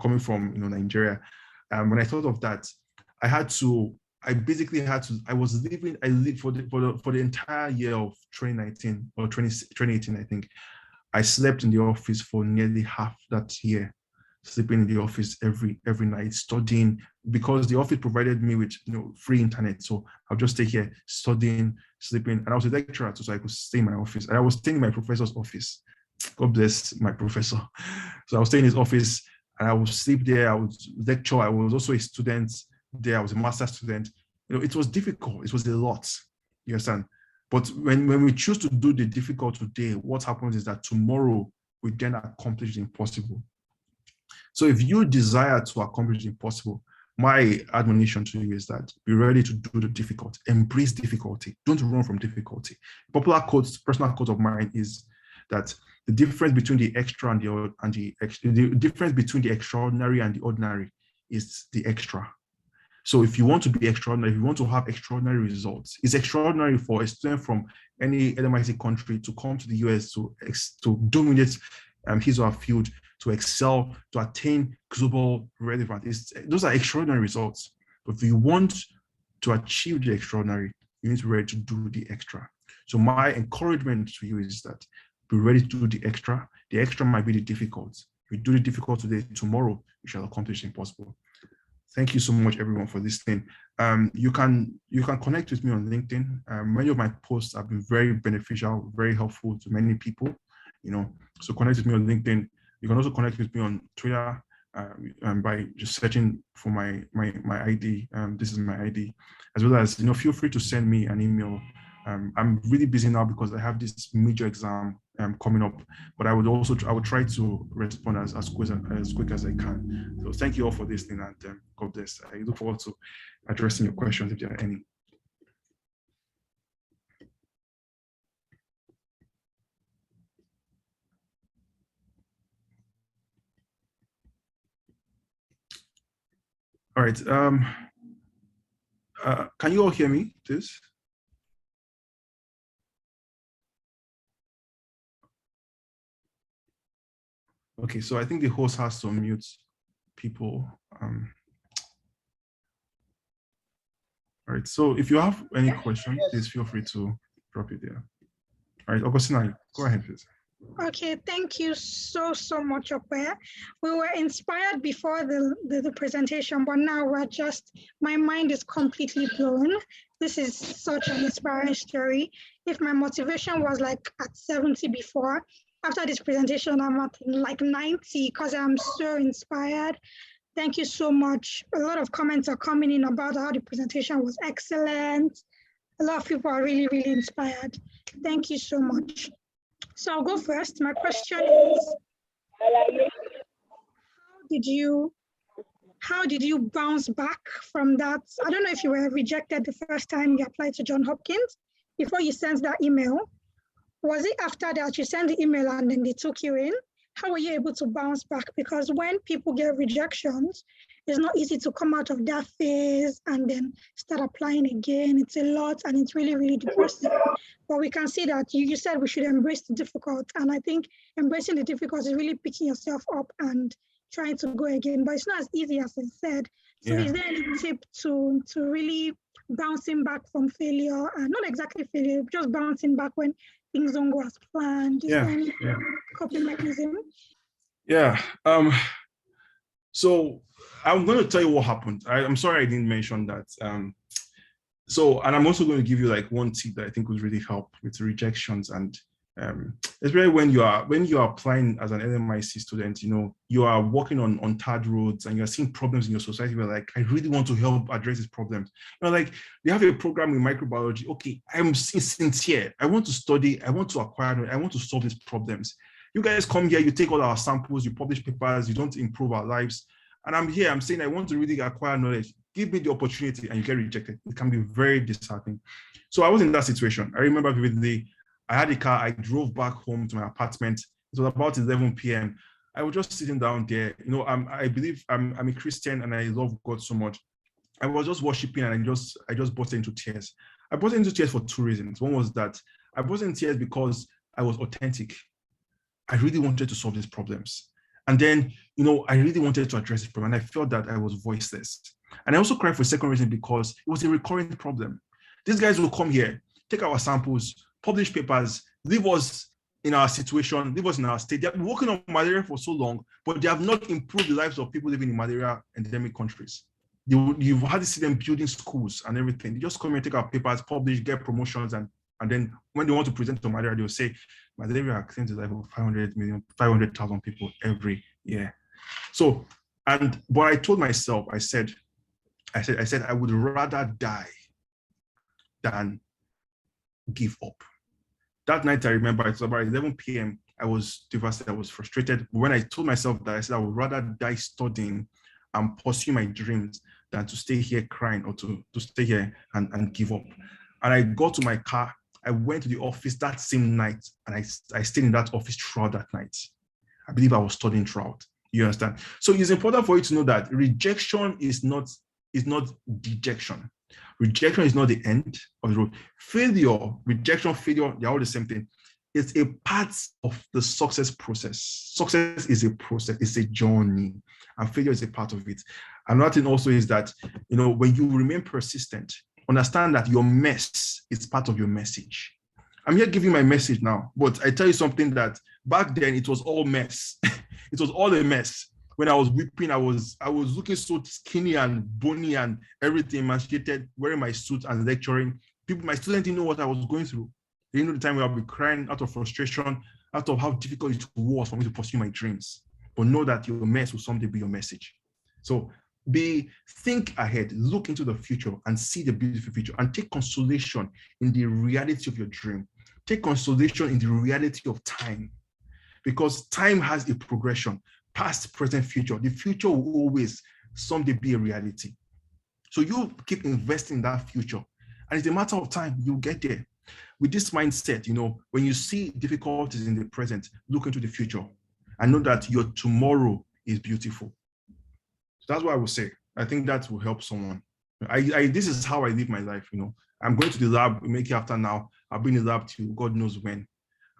coming from Nigeria, when I thought of that, I lived for the entire year of 2019 or 2018, I think. I slept in the office for nearly half that year, sleeping in the office every night, studying, because the office provided me with free internet. So I'll just stay here studying, sleeping, and I was a lecturer, so I could stay in my office. And I was staying in my professor's office. God bless my professor. So I was staying in his office, and I would sleep there. I would lecture. I was also a student there. I was a master's student. It was difficult. It was a lot. You understand? But when we choose to do the difficult today, what happens is that tomorrow we then accomplish the impossible. So if you desire to accomplish the impossible, my admonition to you is that be ready to do the difficult. Embrace difficulty. Don't run from difficulty. Personal quote of mine is that the difference between the extra and the difference between the extraordinary and the ordinary is the extra. So if you want to be extraordinary, if you want to have extraordinary results, it's extraordinary for a student from any LMIC country to come to the US to dominate his or her field, to excel, to attain global relevance. Those are extraordinary results. But if you want to achieve the extraordinary, you need to be ready to do the extra. So my encouragement to you is that be ready to do the extra. The extra might be the difficult. If you do the difficult today, tomorrow you shall accomplish the impossible. Thank you so much, everyone, for listening. You can connect with me on LinkedIn. Many of my posts have been very beneficial, very helpful to many people. So connect with me on LinkedIn. You can also connect with me on Twitter by just searching for my ID. This is my ID, as well as feel free to send me an email. I'm really busy now because I have this major exam coming up, but I would try to respond as quick as I can. So thank you all for listening, and God bless. I look forward to addressing your questions if there are any. All right. Can you all hear me, please? Okay, so I think the host has to mute people. All right, so if you have any questions, please feel free to drop it there. All right, Augustina, go ahead, please. Okay, thank you so much, Okwe. We were inspired before the presentation, but now my mind is completely blown. This is such an inspiring story. If my motivation was like at 70 before, after this presentation, I'm at like 90 because I'm so inspired. Thank you so much. A lot of comments are coming in about how the presentation was excellent. A lot of people are really, really inspired. Thank you so much. So I'll go first. My question is, how did you bounce back from that? I don't know if you were rejected the first time you applied to Johns Hopkins before you sent that email. Was it after that you sent the email and then they took you in? How were you able to bounce back? Because when people get rejections, it's not easy to come out of that phase and then start applying again. It's a lot and it's really, really depressing. But we can see that you said we should embrace the difficult. And I think embracing the difficult is really picking yourself up and trying to go again. But it's not as easy as I said. So is there any tip to really bouncing back from failure, and not exactly failure, just bouncing back when things don't go as planned? Is there any coping mechanism? Yeah. So I'm going to tell you what happened. I'm sorry I didn't mention that. And I'm also going to give you like one tip that I think would really help with rejections, and especially when you are applying as an LMIC student, you are walking on tarred roads and you're seeing problems in your society. You're like, I really want to help address these problems. Like they have a program in microbiology. Okay, I'm sincere. I want to study. I want to acquire. I want to solve these problems. You guys come here, you take all our samples, you publish papers, you don't improve our lives. And I'm here, I'm saying I want to really acquire knowledge. Give me the opportunity, and you get rejected. It can be very disheartening. So I was in that situation. I remember vividly, I had a car, I drove back home to my apartment. It was about 11 p.m. I was just sitting down there. I believe I'm a Christian and I love God so much. I was just worshiping and I just burst into tears. I burst into tears for two reasons. One was that I burst into tears because I was authentic. I really wanted to solve these problems. And then, I really wanted to address this problem. And I felt that I was voiceless. And I also cried for a second reason because it was a recurring problem. These guys will come here, take our samples, publish papers, leave us in our situation, leave us in our state. They have been working on malaria for so long, but they have not improved the lives of people living in malaria endemic countries. You've had to see them building schools and everything. They just come here, take our papers, publish, get promotions, and then when they want to present to malaria, they'll say, malaria claims the life of 500,000 people every year. So, but I told myself, I said, I would rather die than give up. That night, I remember it was about 11 p.m. I was devastated, I was frustrated. When I told myself that, I said I would rather die studying and pursue my dreams than to stay here crying or to stay here and give up. And I got to my car, I went to the office that same night, and I stayed in that office throughout that night. I believe I was studying throughout. You understand? So it's important for you to know that rejection is not dejection. Rejection is not the end of the road. Failure, rejection, failure, they're all the same thing. It's a part of the success process. Success is a process, it's a journey, and failure is a part of it. Another thing also is that, when you remain persistent, understand that your mess is part of your message. I'm here giving my message now, but I tell you something that back then it was all mess. It was all a mess. When I was weeping, I was looking so skinny and bony and everything, emaciated, wearing my suit and lecturing. My students didn't know what I was going through. They didn't know the time where I'll be crying out of frustration, out of how difficult it was for me to pursue my dreams. But know that your mess will someday be your message. So think ahead, look into the future and see the beautiful future, and take consolation in the reality of your dream. Take consolation in the reality of time, because time has a progression, past, present, future. The future will always someday be a reality. So you keep investing in that future, and it's a matter of time, you'll get there. With this mindset, when you see difficulties in the present, look into the future and know that your tomorrow is beautiful. So that's what I would say. I think that will help someone. This is how I live my life. I'm going to the lab, make it after now. I'll be in the lab till God knows when,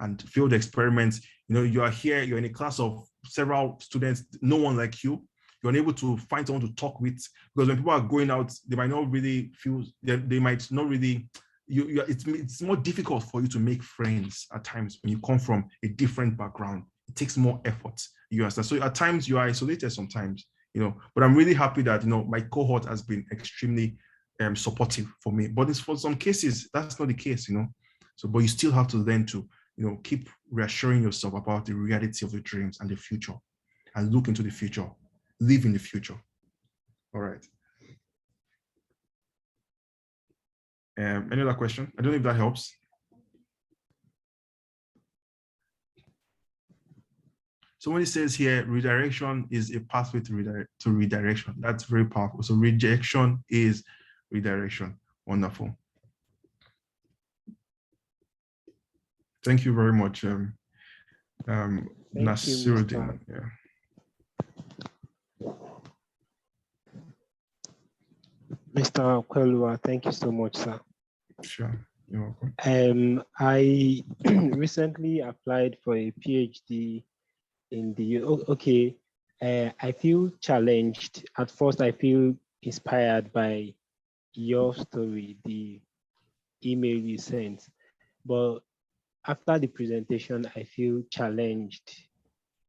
and field experiments. You are here, you're in a class of several students, no one like you. You're unable to find someone to talk with, because when people are going out, they might not really feel, they might not really, it's more difficult for you to make friends at times when you come from a different background. It takes more effort, you understand? So at times you are isolated sometimes, but I'm really happy that, my cohort has been extremely supportive for me. But it's for some cases, that's not the case, So, but you still have to learn to, keep reassuring yourself about the reality of the dreams and the future, and look into the future, live in the future. All right. Any other question? I don't know if that helps. Somebody says here, redirection is a pathway to redirection. That's very powerful. So rejection is redirection. Wonderful. Thank you very much, Nasiruddin. Yeah. Mr. Opeoluwa, thank you so much, sir. Sure, you're welcome. I recently applied for a PhD in the UK. I feel challenged. At first, I feel inspired by your story, the email you sent. But after the presentation, I feel challenged,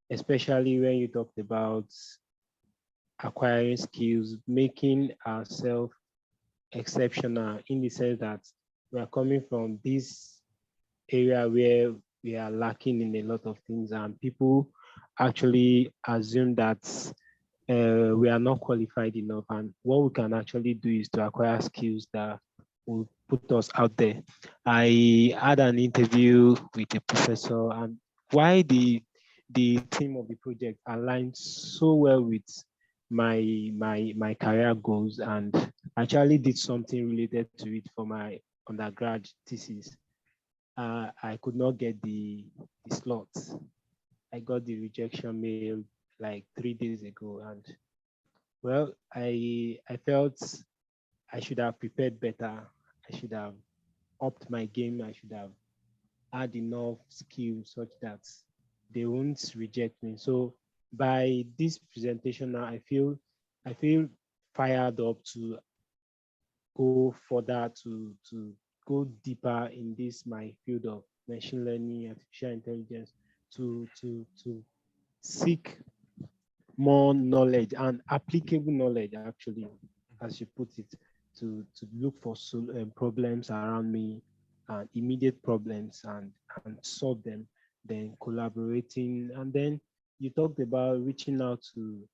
especially when you talked about acquiring skills, making ourselves exceptional in the sense that we are coming from this area where we are lacking in a lot of things, and people actually assume that we are not qualified enough. And what we can actually do is to acquire skills that will put us out there. I had an interview with a professor, and why the theme of the project aligned so well with my career goals, and actually did something related to it for my undergrad thesis. I could not get the slot. I got the rejection mail like 3 days ago, and well, I felt I should have prepared better. I should have upped my game. I should have had enough skills such that they won't reject me. So by this presentation now, I feel fired up to go further, to go deeper in this my field of machine learning, artificial intelligence, to seek more knowledge and applicable knowledge, actually, as you put it, to look for problems around me, and immediate problems, and solve them, then collaborating. And then you talked about reaching out to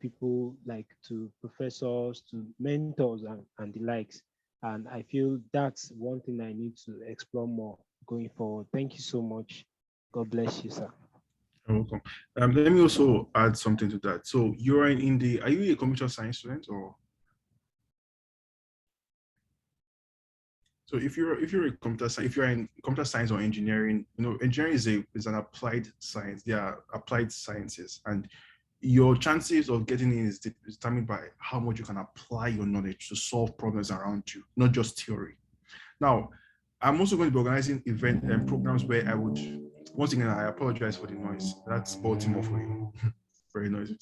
people, like to professors, to mentors, and the likes. And I feel that's one thing I need to explore more going forward. Thank you so much. God bless you, sir. You're welcome. Let me also add something to that. So you're in the, are you a computer science student or? So if you're a computer science, if you're in computer science or engineering, engineering is an applied science. They are applied sciences, and your chances of getting in is determined by how much you can apply your knowledge to solve problems around you, not just theory. Now, I'm also going to be organizing event and programs where I would, once again, I apologize for the noise. That's Baltimore for you. Very noisy.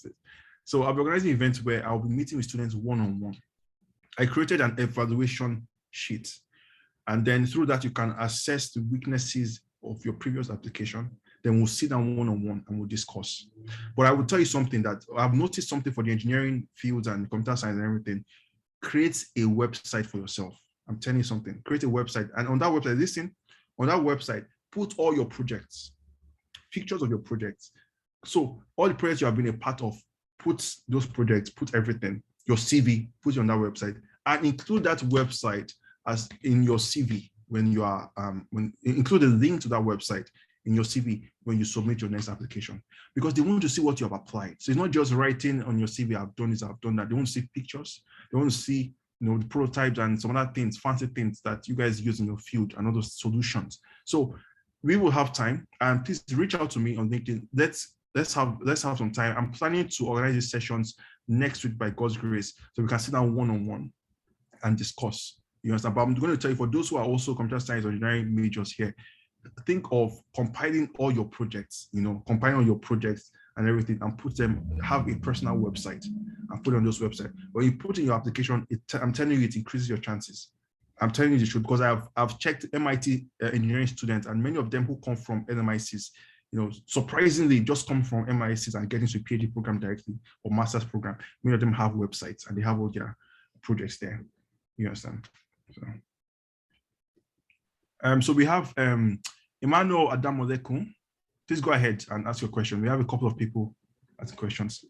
So I'll be organizing events where I'll be meeting with students one-on-one. I created an evaluation sheet, and then through that, you can assess the weaknesses of your previous application. Then we'll sit down one-on-one and we'll discuss. But I will tell you something that I've noticed something for the engineering fields and computer science and everything. Create a website for yourself. I'm telling you something. Create a website. And on that website, listen, on that website, put all your projects, pictures of your projects. So all the projects you have been a part of, put those projects, put everything, your CV, put it on that website, and include that website as in your CV when you are, include a link to that website in your CV when you submit your next application, because they want to see what you have applied. So it's not just writing on your CV, I've done this, I've done that. They want to see pictures. They want to see, the prototypes and some other things, fancy things that you guys use in your field and other solutions. So we will have time, and please reach out to me on LinkedIn. Let's have some time. I'm planning to organize these sessions next week by God's grace, so we can sit down one-on-one and discuss. You understand? But I'm going to tell you, for those who are also computer science or engineering majors here, think of compiling all your projects, compiling all your projects and everything, and put them, have a personal website and put it on those websites. When you put in your application, I'm telling you, it increases your chances. I'm telling you the truth, because I've checked MIT engineering students, and many of them who come from LMICs, surprisingly just come from MICs and get into a PhD program directly or master's program. Many of them have websites and they have all their projects there. You understand? So we have Emmanuel Adamolekun. Please go ahead and ask your question. We have a couple of people asking questions.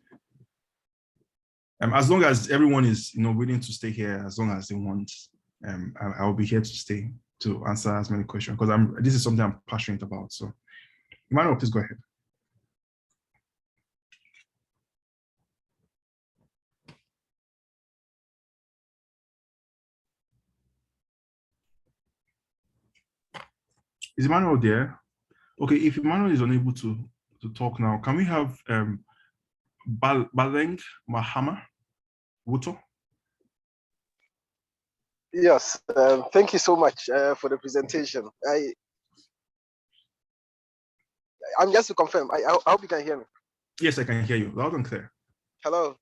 As long as everyone is willing to stay here, as long as they want, I'll be here to stay to answer as many questions, because this is something I'm passionate about. So Emmanuel, please go ahead. Is Emmanuel there? Okay, if Emmanuel is unable to talk now, can we have Baleng Mahama Wuto? Yes, thank you so much for the presentation. I'm just to confirm, I hope you can hear me. Yes, I can hear you, loud and clear. Hello?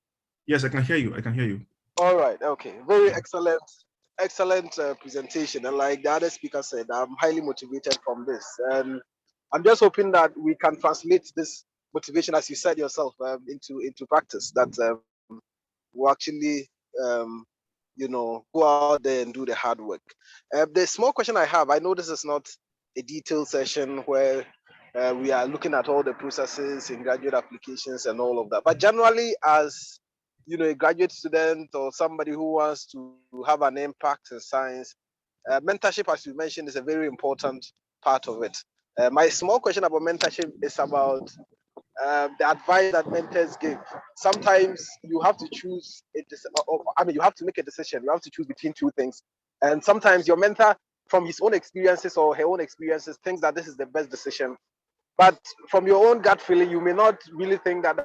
Yes, I can hear you, I can hear you. All right, okay, very excellent excellent presentation. And like the other speaker said, I'm highly motivated from this. And I'm just hoping that we can translate this motivation, as you said yourself, into practice. That will actually, go out there and do the hard work. The small question I have, I know this is not a detailed session where we are looking at all the processes in graduate applications and all of that. But generally, as a graduate student or somebody who wants to have an impact in science, mentorship, as you mentioned, is a very important part of it. My small question about mentorship is about the advice that mentors give. Sometimes you have to choose you have to make a decision. You have to choose between two things. And sometimes your mentor, from his own experiences or her own experiences, thinks that this is the best decision. But from your own gut feeling, you may not really think that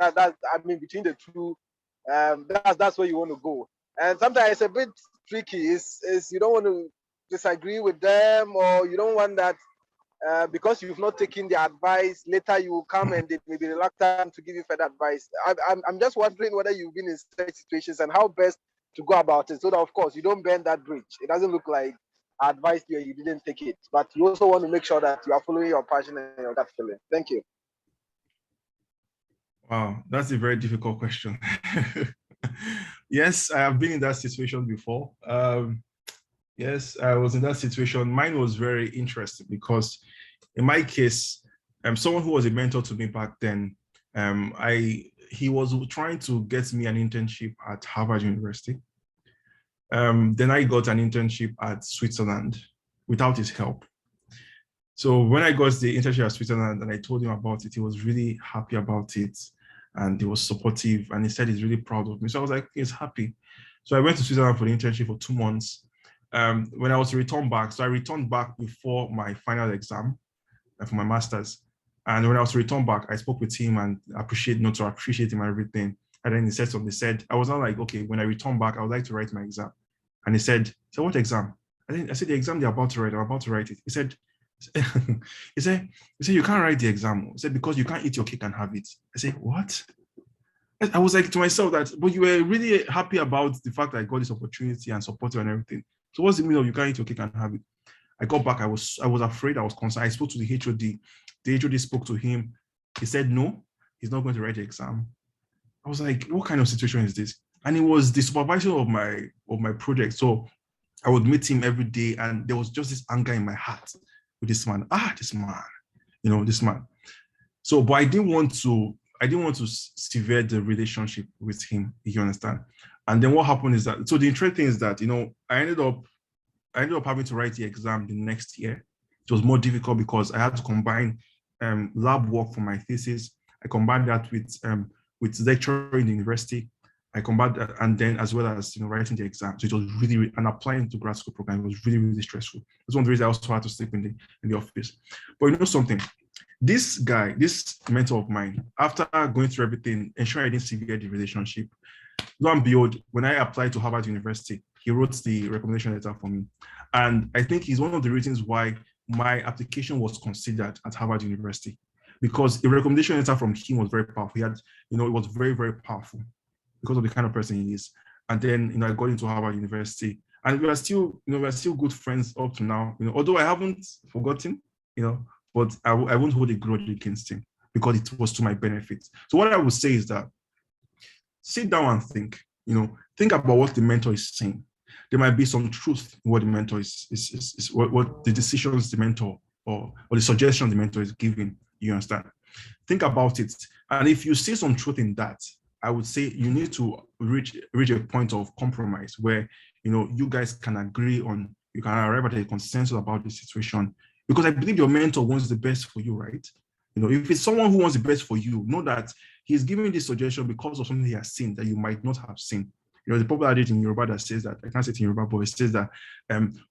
between the two, that's where you want to go. And sometimes it's a bit tricky. Is you don't want to disagree with them, or you don't want that because you've not taken the advice. Later you will come and they may be reluctant to give you further advice. I'm just wondering whether you've been in such situations and how best to go about it, so that of course you don't burn that bridge. It doesn't look like advice you and you didn't take it, but you also want to make sure that you are following your passion and your gut feeling. Thank you. Wow, that's a very difficult question. Yes, I have been in that situation before. Yes, I was in that situation. Mine was very interesting because in my case, someone who was a mentor to me back then, he was trying to get me an internship at Harvard University. Then I got an internship at Switzerland without his help. So when I got the internship at Switzerland and I told him about it, he was really happy about it and he was supportive and he said he's really proud of me. So I was like, he's happy. So I went to Switzerland for the internship for 2 months. When I was to return back, so I returned back before my final exam for my master's. And when I was to return back, I spoke with him and appreciate him and everything. And then he said something. He said, I was not like, okay, when I return back, I would like to write my exam. And he said, so what exam? I said, the exam they're about to write, I'm about to write it. He said, he said, you can't write the exam. He said, because you can't eat your cake and have it. I said, what? I was like to myself that, but you were really happy about the fact that I got this opportunity and supported and everything. So what's the meaning of you can't eat your cake and have it? I got back, I was afraid, I was concerned. I spoke to the HOD. The HOD spoke to him. He said, no, he's not going to write the exam. I was like, what kind of situation is this? And it was the supervisor of my project. So I would meet him every day and there was just this anger in my heart with this man. This man. So, but I didn't want to sever the relationship with him, you understand? And then what happened is that, so the interesting thing is that, I ended up having to write the exam the next year. It was more difficult because I had to combine lab work for my thesis. I combined that with lecturing in the university. I combined that, and then as well as writing the exam. So it was really, and applying to grad school program, it was really, really stressful. That's one of the reasons I also had to sleep in the office. But something, this guy, this mentor of mine, after going through everything, ensuring I didn't sever the relationship, lo and behold, when I applied to Harvard University, he wrote the recommendation letter for me. And I think he's one of the reasons why my application was considered at Harvard University, because the recommendation letter from him was very powerful. He had, it was very, very powerful because of the kind of person he is. And then, I got into Harvard University and we are still good friends up to now, although I haven't forgotten, but I won't hold a grudge against him because it was to my benefit. So what I would say is that sit down and think, think about what the mentor is saying. There might be some truth in what the mentor is what the decisions the mentor or the suggestions the mentor is giving, you understand? Think about it. And if you see some truth in that, I would say you need to reach a point of compromise where, you guys can agree on, you can arrive at a consensus about the situation. Because I believe your mentor wants the best for you, right? If it's someone who wants the best for you, know that he's giving this suggestion because of something he has seen that you might not have seen. The popular adage in Yoruba that says that, I can't say it in Yoruba, but it says that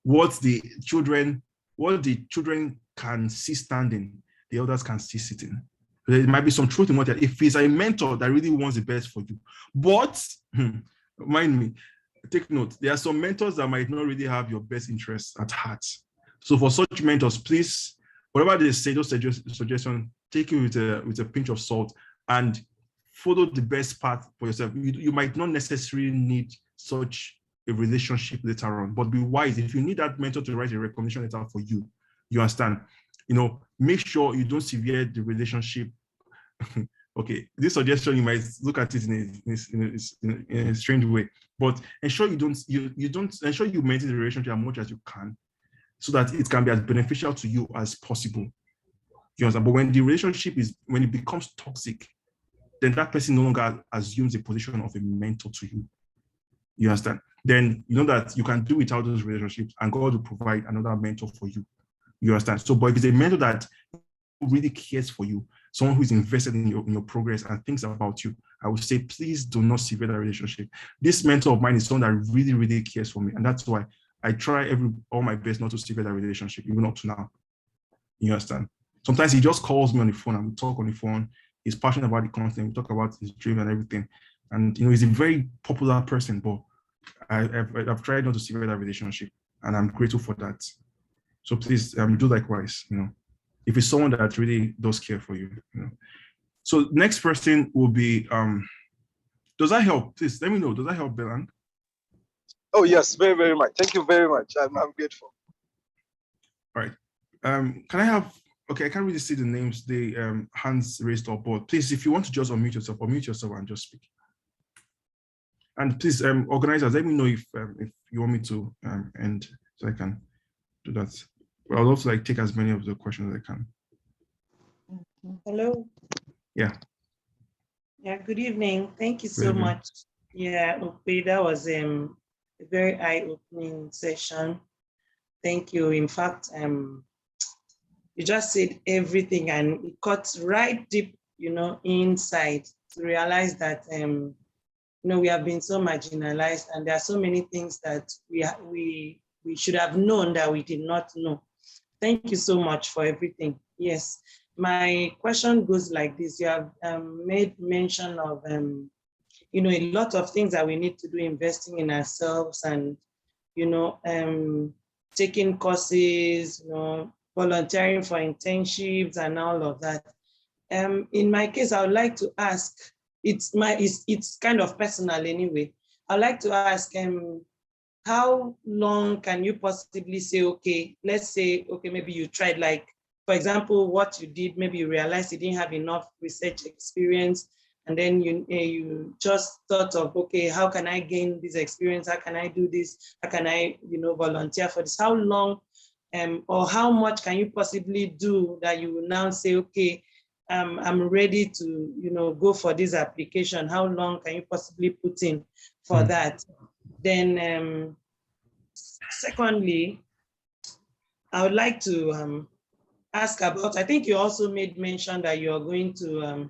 what the children can see standing, the elders can see sitting. There might be some truth in what that, if he's a mentor that really wants the best for you. But, mind me, take note, there are some mentors that might not really have your best interests at heart. So for such mentors, please, whatever they say, those suggestions, take it with a pinch of salt and follow the best path for yourself. You might not necessarily need such a relationship later on. But be wise. If you need that mentor to write a recommendation letter for you, you understand, make sure you don't sever the relationship. Okay, this suggestion, you might look at it in a strange way, but ensure you don't ensure you maintain the relationship as much as you can, so that it can be as beneficial to you as possible. You understand? But when the relationship when it becomes toxic, then that person no longer assumes a position of a mentor to you. You understand? Then you know that you can do without those relationships, and God will provide another mentor for you. You understand? So, but if it's a mentor that really cares for you, someone who is invested in your progress and thinks about you, I would say, please do not sever that relationship. This mentor of mine is someone that really, really cares for me. And that's why I try all my best not to sever that relationship, even up to now. You understand? Sometimes he just calls me on the phone and we talk on the phone. He's passionate about the content. We talk about his dream and everything. And, he's a very popular person, but I've tried not to sever that relationship, and I'm grateful for that. So please do likewise, if it's someone that really does care for you, So next person will be, does that help? Please let me know. Does that help, Belan? Oh, yes, very, very much. Thank you very much. I'm grateful. All right. Can I have, okay, I can't really see the names, the hands raised up, but please, if you want to just unmute yourself and just speak. And please, organizers, let me know if you want me to end, so I can do that. But I'd love to take as many of the questions as I can. Hello. Yeah. Yeah, good evening. Thank you so much. Yeah, okay, that was a very eye-opening session. Thank you. In fact, you just said everything, and it cuts right deep, inside, to realize that we have been so marginalized, and there are so many things that we should have known that we did not know. Thank you so much for everything. Yes, my question goes like this. You have made mention of, a lot of things that we need to do, investing in ourselves, and, taking courses, volunteering for internships and all of that. In my case, I would like to ask, it's kind of personal anyway. I'd like to ask, how long can you possibly say, okay, let's say, okay, maybe you tried, for example, what you did, maybe you realized you didn't have enough research experience, and then you just thought of, okay, how can I gain this experience? How can I do this? How can I, volunteer for this? How long or how much can you possibly do that you will now say, okay, I'm ready to, go for this application? How long can you possibly put in for that? Then, secondly, I would like to ask about, I think you also made mention that you're going to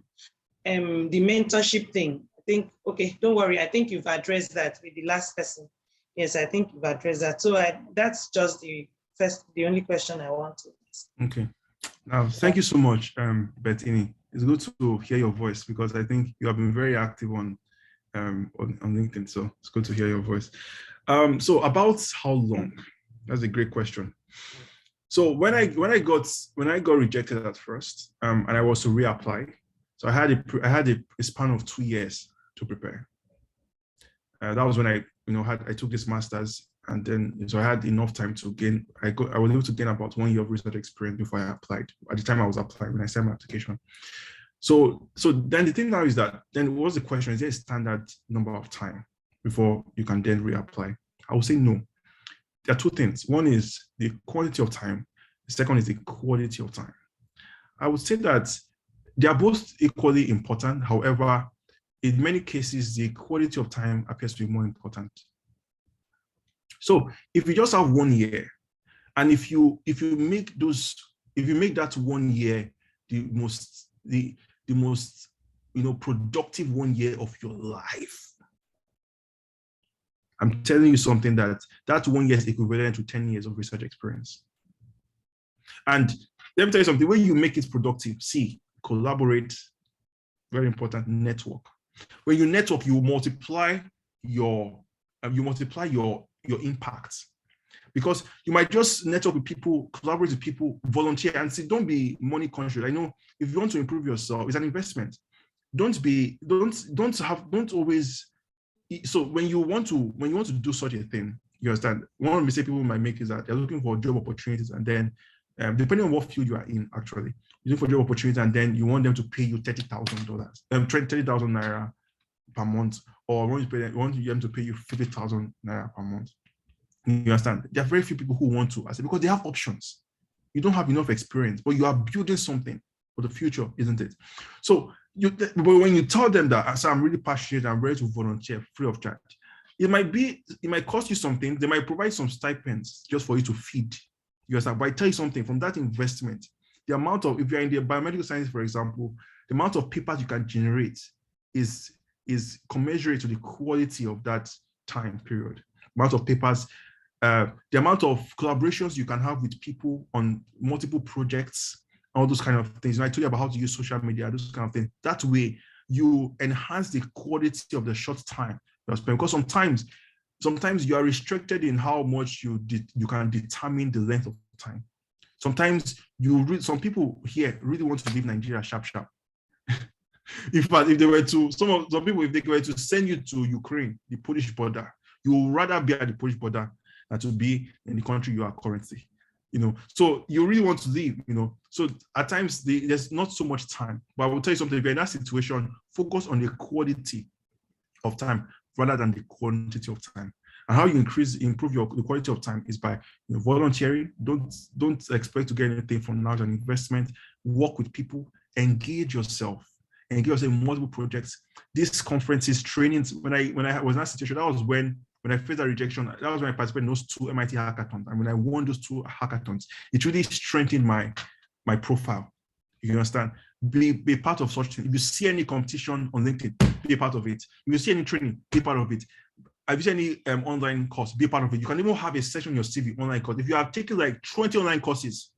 the mentorship thing. I think, okay, don't worry. I think you've addressed that with the last person. Yes, I think you've addressed that. So that's just the only question I want to ask. Okay. Now, thank you so much, Bettini. It's good to hear your voice, because I think you have been very active on LinkedIn. So it's good to hear your voice. So about how long? That's a great question. So when I got rejected at first, and I was to reapply, so I had a span of 2 years to prepare. That was when I took this master's, and then so I had enough time to gain. I was able to gain about 1 year of research experience before I applied. At the time I was applying, when I sent my application. So then the thing now is that, then what's the question? Is there a standard number of time before you can then reapply? I would say no. There are two things. One is the quality of time. The second is the quality of time. I would say that they are both equally important. However, in many cases, the quality of time appears to be more important. So if you just have 1 year, and if you make that 1 year the most productive 1 year of your life, I'm telling you something, that 1 year is equivalent to 10 years of research experience. And let me tell you something, when you make it productive, collaborate, very important, network. When you network, you multiply your impact. Because you might just network with people, collaborate with people, volunteer, and see, don't be money conscious. I know if you want to improve yourself, it's an investment. Don't always so when you want to do such a thing, you understand, one of the mistakes people might make is that they're looking for job opportunities, and then depending on what field you are in, actually, you're looking for job opportunities, and then you want them to pay you $30,000, 30,000 naira per month, or you want them to pay you 50,000 naira per month. You understand? There are very few people who want to, I say, because they have options. You don't have enough experience, but you are building something for the future, isn't it? So but when you tell them that, so I'm really passionate, I'm ready to volunteer free of charge, it might cost you something. They might provide some stipends just for you to feed. You understand? But I tell you something, from that investment, the amount of, if you're in the biomedical science, for example, the amount of papers you can generate is commensurate to the quality of that time period. The amount of papers, the amount of collaborations you can have with people on multiple projects, all those kind of things. And I told you about how to use social media, those kind of things. That way, you enhance the quality of the short time you spend. Because sometimes you are restricted in how much you can determine the length of time. Sometimes some people here really want to leave Nigeria sharp. In fact, if they were to, some people, if they were to send you to Ukraine, the Polish border, you would rather be at the Polish border than to be in the country you are currently. So you really want to leave, So at times there's not so much time. But I will tell you something, if you're in that situation, focus on the quality of time rather than the quantity of time. And how you improve the quality of time is by volunteering. Don't expect to get anything from large an investment. Work with people, engage yourself in multiple projects. These conferences, trainings, when I was in that situation, that was when I faced that rejection, that was when I participated in those 2 MIT hackathons. And when I won those 2 hackathons, it really strengthened my profile. You understand? Be part of such things. If you see any competition on LinkedIn, be a part of it. If you see any training, be part of it. If you see any online course, be a part of it. You can even have a section on your CV, online course. If you have taken like 20 online courses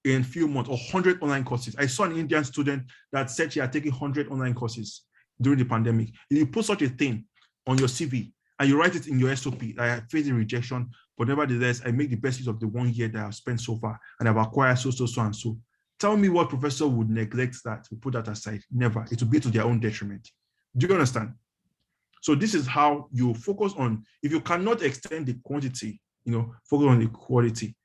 in a few months, or 100 online courses. I saw an Indian student that said she had taken 100 online courses during the pandemic. If you put such a thing on your CV and you write it in your SOP, I faced a rejection, but nevertheless, I make the best use of the 1 year that I've spent so far, and I've acquired so and so. Tell me what professor would neglect that, would put that aside? Never. It would be to their own detriment. Do you understand? So this is how you focus on, if you cannot extend the quantity, focus on the quality.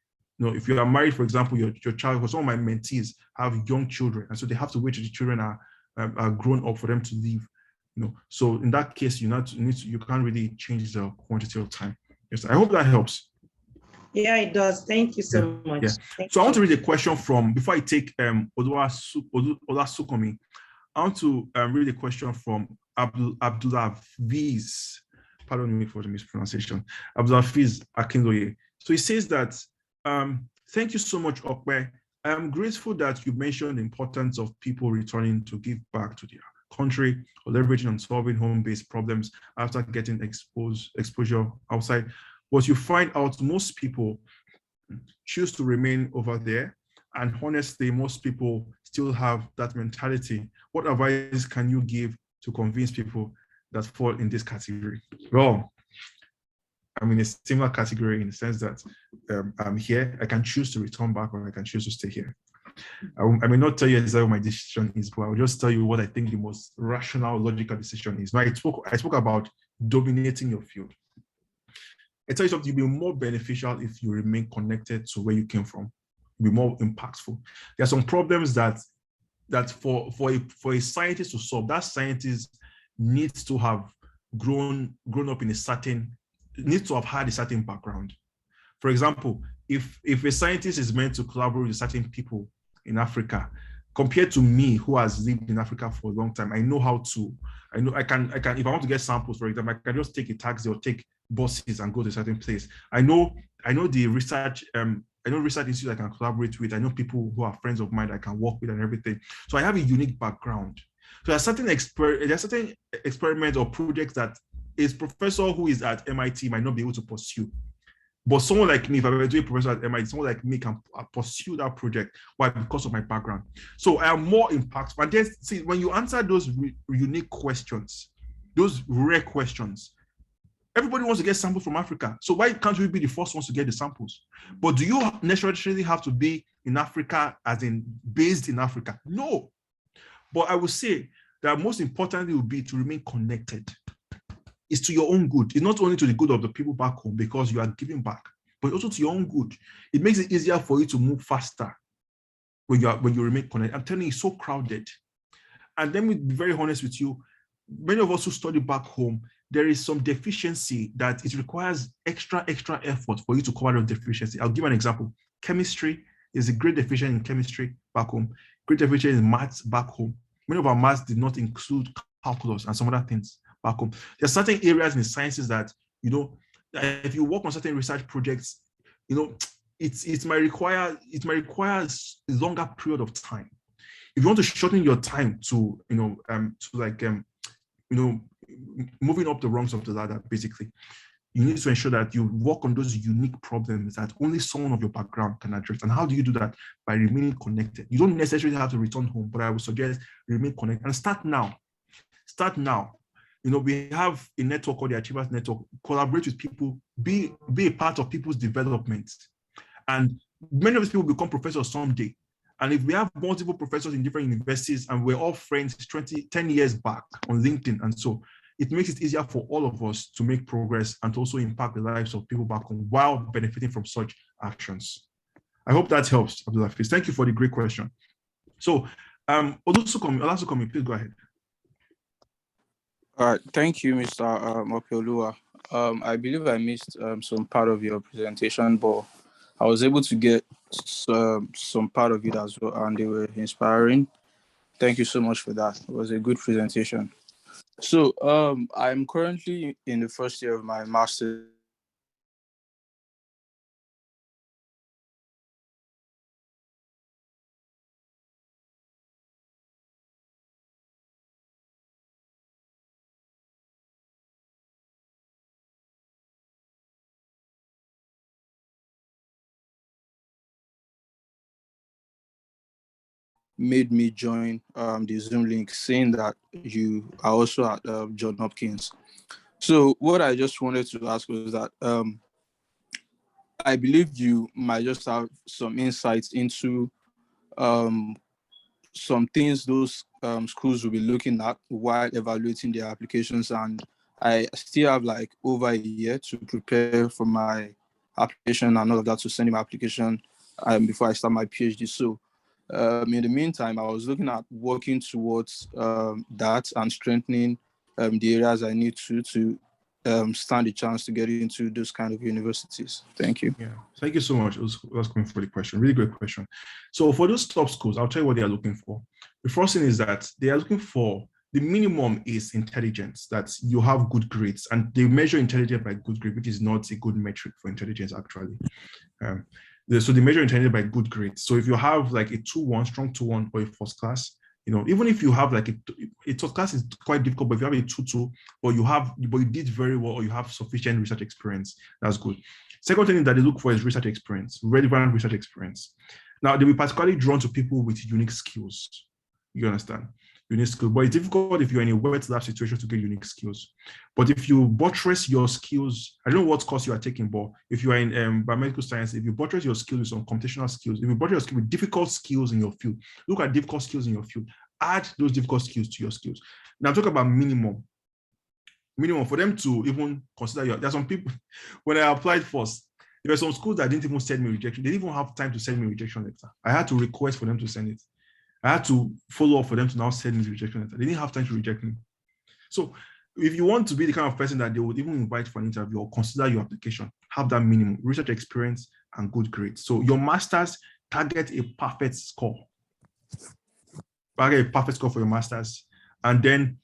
If you are married, for example, your child, because some of my mentees have young children, and so they have to wait till the children are grown up for them to leave. So in that case, you can't really change the quantity of time. Yes, I hope that helps. Yeah, it does. Thank you so much. Yeah. So I want to read a question from, before I take Olasukomi, I want to read a question from Abdullah Fiz. Pardon me for the mispronunciation. Abdullah Fiz Akinloye. So he says that, thank you so much, Okwe. I am grateful that you mentioned the importance of people returning to give back to their country or leveraging on solving home-based problems after getting exposure outside. But you find out most people choose to remain over there. And honestly, most people still have that mentality. What advice can you give to convince people that fall in this category? Well, I'm in a similar category in the sense that I'm here. I can choose to return back, or I can choose to stay here. I may not tell you exactly what my decision is, but I'll just tell you what I think the most rational, logical decision is. Now, I spoke about dominating your field. I tell you something, you'll be more beneficial if you remain connected to where you came from. You'll be more impactful. There are some problems that for a scientist to solve, that scientist needs to have grown up in needs to have had a certain background. For example, if a scientist is meant to collaborate with certain people in Africa, compared to me who has lived in Africa for a long time, I can, if I want to get samples, for example, I can just take a taxi or take buses and go to a certain place. I know the research, research institutes I can collaborate with. I know people who are friends of mine I can work with and everything. So I have a unique background. So there are certain experiments or projects that a professor who is at MIT might not be able to pursue. But someone like me, if I were to be a professor at MIT, someone like me can pursue that project. Why? Because of my background. So I am more impactful. And then, see, when you answer those unique questions, those rare questions, everybody wants to get samples from Africa. So why can't we be the first ones to get the samples? But do you necessarily have to be in Africa, as in based in Africa? No. But I would say that most importantly would be to remain connected. is to your own good. It's not only to the good of the people back home because you are giving back, but also to your own good. It makes it easier for you to move faster when you remain connected. I'm telling you, it's so crowded. And let me be very honest with you. Many of us who study back home, there is some deficiency that it requires extra effort for you to cover those deficiency. I'll give an example. Chemistry is a great deficiency in chemistry back home. Great deficiency in maths back home. Many of our maths did not include calculus and some other things back home. There are certain areas in the sciences that, if you work on certain research projects, it might require a longer period of time. If you want to shorten your time to moving up the rungs of the ladder, basically, you need to ensure that you work on those unique problems that only someone of your background can address. And how do you do that? By remaining connected. You don't necessarily have to return home, but I would suggest remain connected and start now. Start now. We have a network called the Achievers Network. Collaborate with people, be a part of people's development. And many of these people become professors someday. And if we have multiple professors in different universities and we're all friends 10 years back on LinkedIn, and so it makes it easier for all of us to make progress and to also impact the lives of people back home while benefiting from such actions. I hope that helps, Abdulhafiz. Thank you for the great question. So, Olasukomi, please go ahead. All right, thank you, Mr. Opeoluwa. I believe I missed some part of your presentation, but I was able to get some part of it as well, and they were inspiring. Thank you so much for that. It was a good presentation. So I'm currently in the first year of my master's. Made me join the Zoom link, saying that you are also at John Hopkins. So what I just wanted to ask was that I believe you might just have some insights into some things those schools will be looking at while evaluating their applications. And I still have like over a year to prepare for my application and all of that, to send in my application before I start my PhD. So in the meantime, I was looking at working towards that and strengthening the areas I need to stand a chance to get into those kind of universities. Thank you. Yeah, thank you so much. It was coming for the question. Really great question. So for those top schools, I'll tell you what they are looking for. The first thing is that they are looking for, the minimum is intelligence, that you have good grades, and they measure intelligence by good grade, which is not a good metric for intelligence actually. So they measure intelligence by good grades. So if you have like a 2-1, strong 2-1 or a first class, even if you have like a third class is quite difficult, but if you have a 2-2, but you did very well, or you have sufficient research experience, that's good. Second thing that they look for is research experience, relevant research experience. Now, they'll be particularly drawn to people with unique skills. You understand? Unique skills. But it's difficult if you're in a wet lab situation to get unique skills. But if you buttress your skills, I don't know what course you are taking, but if you are in biomedical science, if you buttress your skills with some computational skills, if you buttress your skills with difficult skills in your field, look at difficult skills in your field, add those difficult skills to your skills. Now, talk about minimum for them to even consider there's some people, when I applied first, there were some schools that didn't even send me rejection. They didn't even have time to send me a rejection letter. I had to request for them to send it. I had to follow up for them to now send me the rejection letter. They didn't have time to reject me. So if you want to be the kind of person that they would even invite for an interview or consider your application, have that minimum, research experience and good grades. So your master's, target a perfect score. Target a perfect score for your master's. And then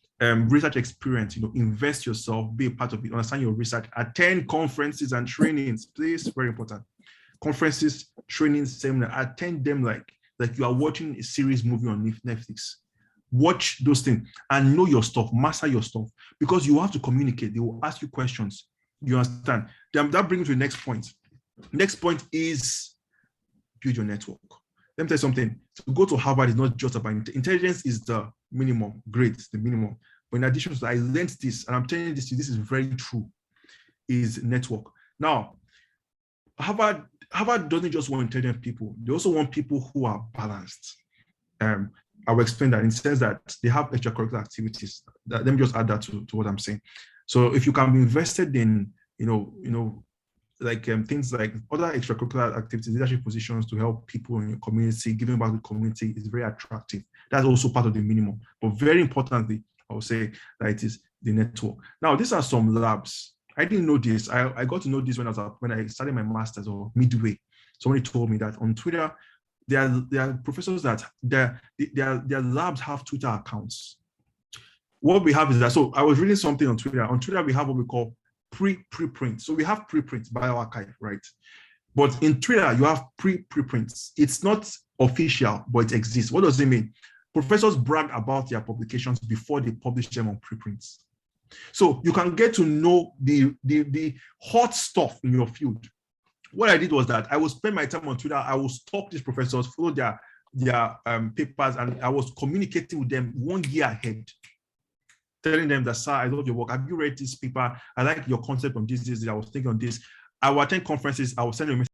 research experience, invest yourself, be a part of it, understand your research, attend conferences and trainings, please, very important. Conferences, trainings, seminars, attend them like you are watching a series movie on Netflix. Watch those things and know your stuff, master your stuff, because you have to communicate. They will ask you questions. You understand? That brings me to the next point. Next point is build your network. Let me tell you something. To go to Harvard is not just about intelligence, is the minimum, grades, the minimum. But in addition to that, I learned this, and I'm telling you this is very true, is network. Now, Harvard doesn't just want intelligent people. They also want people who are balanced. I will explain that in the sense that they have extracurricular activities. Let me just add that to what I'm saying. So if you can be invested in, like things like other extracurricular activities, leadership positions to help people in your community, giving back to the community is very attractive. That's also part of the minimum. But very importantly, I would say that it is the network. Now, these are some labs. I didn't know this. I got to know this when I started my master's or midway. Somebody told me that on Twitter, there are professors that their labs have Twitter accounts. What we have is that, so I was reading something on Twitter. On Twitter, we have what we call preprint. So we have preprints, bioarchive, right? But in Twitter, you have preprints. It's not official, but it exists. What does it mean? Professors brag about their publications before they publish them on preprints. So you can get to know the hot stuff in your field. What I did was that I would spend my time on Twitter. I would stalk these professors, follow their papers, and I was communicating with them 1 year ahead, telling them that, sir, I love your work. Have you read this paper? I like your concept on this. I was thinking on this. I will attend conferences. I will send you a message.